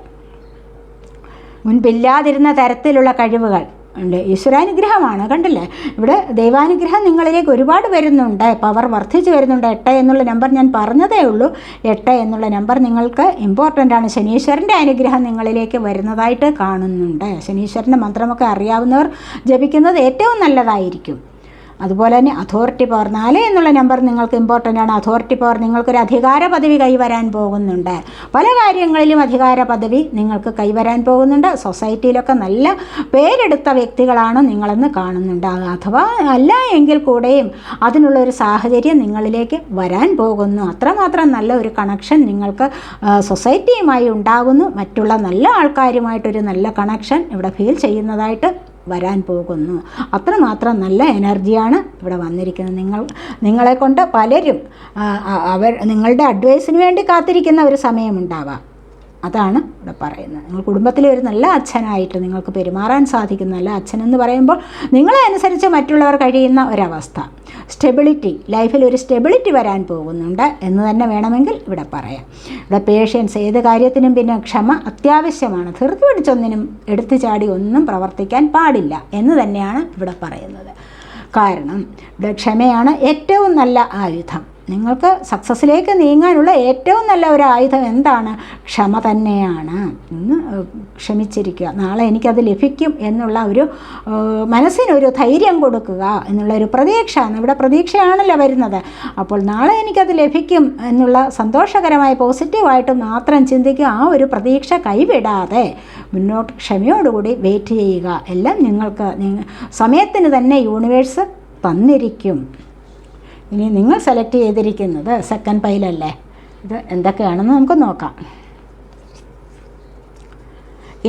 മുൻപില്ലാതിരുന്ന തരത്തിലുള്ള കഴിവുകൾ ഉണ്ട്. ഈശ്വരാനുഗ്രഹമാണ്, കണ്ടില്ലേ? ഇവിടെ ദൈവാനുഗ്രഹം നിങ്ങളിലേക്ക് ഒരുപാട് വരുന്നുണ്ട്, പവർ വർദ്ധിച്ചു വരുന്നുണ്ട്. 8 എന്നുള്ള നമ്പർ ഞാൻ പറഞ്ഞതേ ഉള്ളൂ. 8 എന്നുള്ള നമ്പർ നിങ്ങൾക്ക് ഇമ്പോർട്ടൻ്റ് ആണ്. ശനീശ്വരൻ്റെ അനുഗ്രഹം നിങ്ങളിലേക്ക് വരുന്നതായിട്ട് കാണുന്നുണ്ട്. ശനീശ്വരൻ്റെ മന്ത്രമൊക്കെ അറിയാവുന്നവർ ജപിക്കുന്നത് ഏറ്റവും നല്ലതായിരിക്കും. അതുപോലെ തന്നെ അതോറിറ്റി പവർ 4 എന്നുള്ള നമ്പർ നിങ്ങൾക്ക് ഇമ്പോർട്ടൻ്റ് ആണ്. അതോറിറ്റി പവർ നിങ്ങൾക്കൊരു അധികാര പദവി കൈവരാൻ പോകുന്നുണ്ട്. പല കാര്യങ്ങളിലും അധികാര പദവി നിങ്ങൾക്ക് കൈവരാൻ പോകുന്നുണ്ട്. സൊസൈറ്റിയിലൊക്കെ നല്ല പേരെടുത്ത വ്യക്തികളാണ് നിങ്ങളെന്ന് കാണുന്നുണ്ട്. അഥവാ അല്ല എങ്കിൽ കൂടെയും അതിനുള്ളൊരു സാഹചര്യം നിങ്ങളിലേക്ക് വരാൻ പോകുന്നു. അത്രമാത്രം നല്ല ഒരു കണക്ഷൻ നിങ്ങൾക്ക് സൊസൈറ്റിയുമായി ഉണ്ടാകുന്നു. മറ്റുള്ള നല്ല ആൾക്കാരുമായിട്ടൊരു നല്ല കണക്ഷൻ ഇവിടെ ഫീൽ ചെയ്യുന്നതായിട്ട് വരാൻ പോകുന്നു. അത്രമാത്രം നല്ല എനർജിയാണ് ഇവിടെ വന്നിരിക്കുന്നത്. നിങ്ങളെ കൊണ്ട് പലരും നിങ്ങളുടെ അഡ്വൈസിന് വേണ്ടി കാത്തിരിക്കുന്ന ഒരു സമയമുണ്ടാവാം. അതാണ് ഇവിടെ പറയുന്നത്. നിങ്ങൾ കുടുംബത്തിലെ ഒരു നല്ല അച്ഛനായിട്ട് നിങ്ങൾക്ക് പെരുമാറാൻ സാധിക്കുന്ന നല്ല അച്ഛനെന്ന് പറയുമ്പോൾ നിങ്ങളെ അനുസരിച്ച് മറ്റുള്ളവർ കഴിയുന്ന ഒരവസ്ഥ, സ്റ്റെബിലിറ്റി, ലൈഫിൽ ഒരു സ്റ്റെബിലിറ്റി വരാൻ പോകുന്നുണ്ട് എന്ന് തന്നെ വേണമെങ്കിൽ ഇവിടെ പറയാം. ഇവിടെ പേഷ്യൻസ്, ഏത് കാര്യത്തിനും പിന്നെ ക്ഷമ അത്യാവശ്യമാണ്. ധൃതി പിടിച്ചൊന്നിനും എടുത്തു ചാടി ഒന്നും പ്രവർത്തിക്കാൻ പാടില്ല എന്ന് തന്നെയാണ് ഇവിടെ പറയുന്നത്. കാരണം ഇവിടെ ക്ഷമയാണ് ഏറ്റവും നല്ല ആയുധം. നിങ്ങൾക്ക് സക്സസ്സിലേക്ക് നീങ്ങാനുള്ള ഏറ്റവും നല്ല ഒരു ആയുധം എന്താണ്? ക്ഷമ തന്നെയാണ്. ഇന്ന് ക്ഷമിച്ചിരിക്കുക, നാളെ എനിക്കത് ലഭിക്കും എന്നുള്ള ഒരു മനസ്സിനൊരു ധൈര്യം കൊടുക്കുക എന്നുള്ളൊരു പ്രതീക്ഷ. ഇവിടെ പ്രതീക്ഷയാണല്ലോ വരുന്നത്. അപ്പോൾ നാളെ എനിക്കത് ലഭിക്കും എന്നുള്ള സന്തോഷകരമായ പോസിറ്റീവായിട്ട് മാത്രം ചിന്തിക്കുക. ആ ഒരു പ്രതീക്ഷ കൈവിടാതെ മുന്നോട്ട് ക്ഷമയോടുകൂടി വെയിറ്റ് ചെയ്യുക. എല്ലാം നിങ്ങൾക്ക് സമയത്തിന് തന്നെ യൂണിവേഴ്സ് തന്നിരിക്കും. ഇനി നിങ്ങൾ സെലക്ട് ചെയ്തിരിക്കുന്നത് സെക്കൻഡ് പൈലല്ലേ? ഇത് എന്തൊക്കെയാണെന്ന് നമുക്ക് നോക്കാം.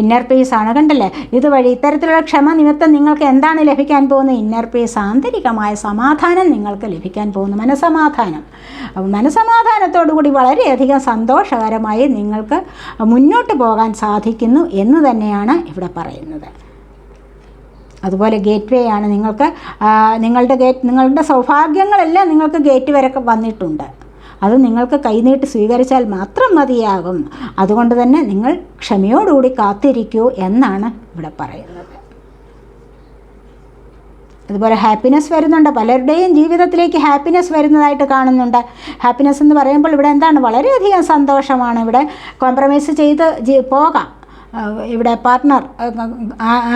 ഇന്നർ പീസ് ആണ്, കണ്ടല്ലേ? ഇതുവഴി ഇത്തരത്തിലുള്ള ക്ഷമ നിമിത്തം നിങ്ങൾക്ക് എന്താണ് ലഭിക്കാൻ പോകുന്നത്? ഇന്നർ പീസ്, ആന്തരികമായ സമാധാനം നിങ്ങൾക്ക് ലഭിക്കാൻ പോകുന്നു. മനസ്സമാധാനം. മനസ്സമാധാനത്തോടു കൂടി വളരെയധികം സന്തോഷകരമായി നിങ്ങൾക്ക് മുന്നോട്ട് പോകാൻ സാധിക്കുന്നു എന്ന് തന്നെയാണ് ഇവിടെ പറയുന്നത്. അതുപോലെ ഗേറ്റ് വേ ആണ്. നിങ്ങൾക്ക് നിങ്ങളുടെ സൗഭാഗ്യങ്ങളെല്ലാം നിങ്ങൾക്ക് ഗേറ്റ് വരെ വന്നിട്ടുണ്ട്. അത് നിങ്ങൾക്ക് കൈനീട്ടി സ്വീകരിച്ചാൽ മാത്രം മതിയാകും. അതുകൊണ്ട് തന്നെ നിങ്ങൾ ക്ഷമയോടുകൂടി കാത്തിരിക്കൂ എന്നാണ് ഇവിടെ പറയുന്നത്. അതുപോലെ ഹാപ്പിനെസ് വരുന്നുണ്ട്. പലരുടെയും ജീവിതത്തിലേക്ക് ഹാപ്പിനെസ് വരുന്നതായിട്ട് കാണുന്നുണ്ട്. ഹാപ്പിനെസ് എന്ന് പറയുമ്പോൾ ഇവിടെ എന്താണ്? വളരെയധികം സന്തോഷമാണ്. ഇവിടെ കോംപ്രമൈസ് ചെയ്ത് പോകാം. ഇവിടെ പാർട്ട്ണർ,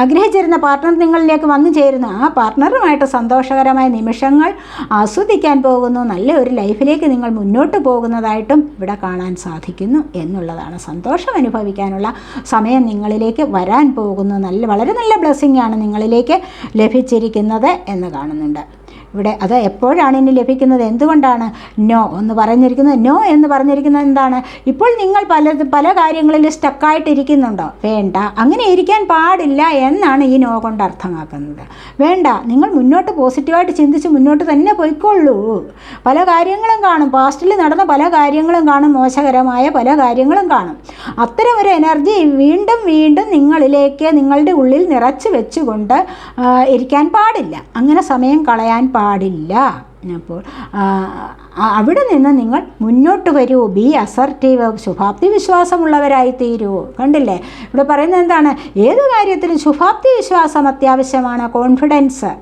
ആഗ്രഹിച്ചിരുന്ന പാർട്ട്ണർ നിങ്ങളിലേക്ക് വന്നു ചേരുന്നു. ആ പാർട്ട്ണറുമായിട്ട് സന്തോഷകരമായ നിമിഷങ്ങൾ ആസ്വദിക്കാൻ പോകുന്നു. നല്ല ഒരു ലൈഫിലേക്ക് നിങ്ങൾ മുന്നോട്ട് പോകുന്നതായിട്ടും ഇവിടെ കാണാൻ സാധിക്കുന്നു എന്നുള്ളതാണ്. സന്തോഷം അനുഭവിക്കാനുള്ള സമയം നിങ്ങളിലേക്ക് വരാൻ പോകുന്നു. വളരെ നല്ല ബ്ലെസ്സിങ് ആണ് നിങ്ങളിലേക്ക് ലഭിച്ചിരിക്കുന്നത് എന്ന് കാണുന്നുണ്ട്. ഇവിടെ അത് എപ്പോഴാണ് ഇനി ലഭിക്കുന്നത്? എന്തുകൊണ്ടാണ് നോ എന്ന് പറഞ്ഞിരിക്കുന്നത്? നോ എന്ന് പറഞ്ഞിരിക്കുന്നത് എന്താണ്? ഇപ്പോൾ നിങ്ങൾ പല കാര്യങ്ങളിൽ സ്റ്റക്കായിട്ടിരിക്കുന്നുണ്ടോ? വേണ്ട, അങ്ങനെ ഇരിക്കാൻ പാടില്ല എന്നാണ് ഈ നോ കൊണ്ട് അർത്ഥമാക്കുന്നത്. വേണ്ട, നിങ്ങൾ മുന്നോട്ട് പോസിറ്റീവായിട്ട് ചിന്തിച്ച് മുന്നോട്ട് തന്നെ പോയിക്കൊള്ളൂ. പല കാര്യങ്ങളും കാണും, പാസ്റ്റിൽ നടന്ന പല കാര്യങ്ങളും കാണും, മോശകരമായ പല കാര്യങ്ങളും കാണും. അത്തരം ഒരു എനർജി വീണ്ടും വീണ്ടും നിങ്ങളിലേക്ക് നിങ്ങളുടെ ഉള്ളിൽ നിറച്ച് വെച്ചുകൊണ്ട് ഇരിക്കാൻ പാടില്ല. അങ്ങനെ സമയം കളയാൻ പാടില്ല. അപ്പോൾ അവിടെ നിന്ന് നിങ്ങൾ മുന്നോട്ട് വരൂ. ബി അസർട്ടീവ്, ശുഭാപ്തി വിശ്വാസമുള്ളവരായി തീരൂ. കണ്ടില്ലേ? ഇവിടെ പറയുന്നത് എന്താണ്? ഏത് കാര്യത്തിലും ശുഭാപ്തി വിശ്വാസം അത്യാവശ്യമാണ്. കോൺഫിഡൻസ്,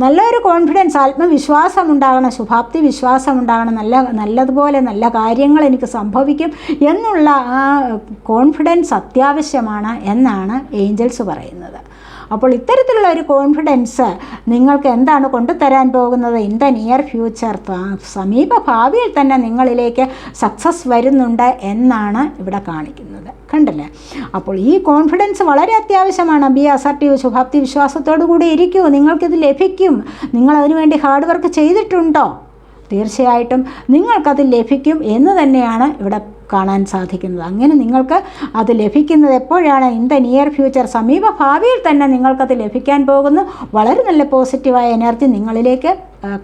നല്ലൊരു കോൺഫിഡൻസ്, ആത്മവിശ്വാസം ഉണ്ടാകണം, ശുഭാപ്തി വിശ്വാസം ഉണ്ടാകണം, നല്ലതുപോലെ നല്ല കാര്യങ്ങൾ എനിക്ക് സംഭവിക്കും എന്നുള്ള ആ കോൺഫിഡൻസ് അത്യാവശ്യമാണ് എന്നാണ് ഏഞ്ചൽസ് പറയുന്നത്. അപ്പോൾ ഇത്തരത്തിലുള്ള ഒരു കോൺഫിഡൻസ് നിങ്ങൾക്ക് എന്താണ് കൊണ്ടുതരാൻ പോകുന്നത്? ഇൻ ദ നിയർ ഫ്യൂച്ചർ, സമീപ ഭാവിയിൽ തന്നെ നിങ്ങളിലേക്ക് സക്സസ് വരുന്നുണ്ട് എന്നാണ് ഇവിടെ കാണിക്കുന്നത്. കണ്ടില്ലേ? അപ്പോൾ ഈ കോൺഫിഡൻസ് വളരെ അത്യാവശ്യമാണ്. ബി അസർട്ടീവ്, ശുഭാപ്തി വിശ്വാസത്തോടു കൂടി ഇരിക്കൂ, നിങ്ങൾക്കിത് ലഭിക്കും. നിങ്ങളതിനു വേണ്ടി ഹാർഡ് വർക്ക് ചെയ്തിട്ടുണ്ടോ? തീർച്ചയായിട്ടും നിങ്ങൾക്കത് ലഭിക്കും എന്ന് തന്നെയാണ് ഇവിടെ കാണാൻ സാധിക്കുന്നത്. അങ്ങനെ നിങ്ങൾക്ക് അത് ലഭിക്കുന്നത് എപ്പോഴാണ്? ഇൻ ദ നിയർ ഫ്യൂച്ചർ, സമീപ ഭാവിയിൽ തന്നെ നിങ്ങൾക്കത് ലഭിക്കാൻ പോകുന്നു. വളരെ നല്ല പോസിറ്റീവായ എനർജി നിങ്ങളിലേക്ക്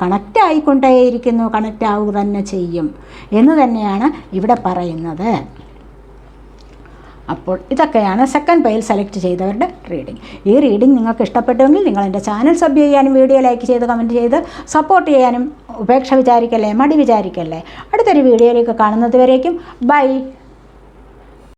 കണക്റ്റ് ആയിക്കൊണ്ടേയിരിക്കുന്നു, കണക്റ്റ് ആവുക തന്നെ ചെയ്യും എന്ന് തന്നെയാണ് ഇവിടെ പറയുന്നത്. അപ്പോൾ ഇതൊക്കെയാണ് സെക്കൻഡ് പൈൽ സെലക്ട് ചെയ്തവരുടെ റീഡിംഗ്. ഈ റീഡിംഗ് നിങ്ങൾക്ക് ഇഷ്ടപ്പെട്ടുവെങ്കിൽ നിങ്ങൾ എൻ്റെ ചാനൽ സബ് ചെയ്യാനും വീഡിയോ ലൈക്ക് ചെയ്ത് കമൻറ്റ് ചെയ്ത് സപ്പോർട്ട് ചെയ്യാനും ഉപേക്ഷ വിചാരിക്കല്ലേ, മടി വിചാരിക്കല്ലേ. അടുത്തൊരു വീഡിയോയിലേക്ക് കാണുന്നത് വരേക്കും ബൈ.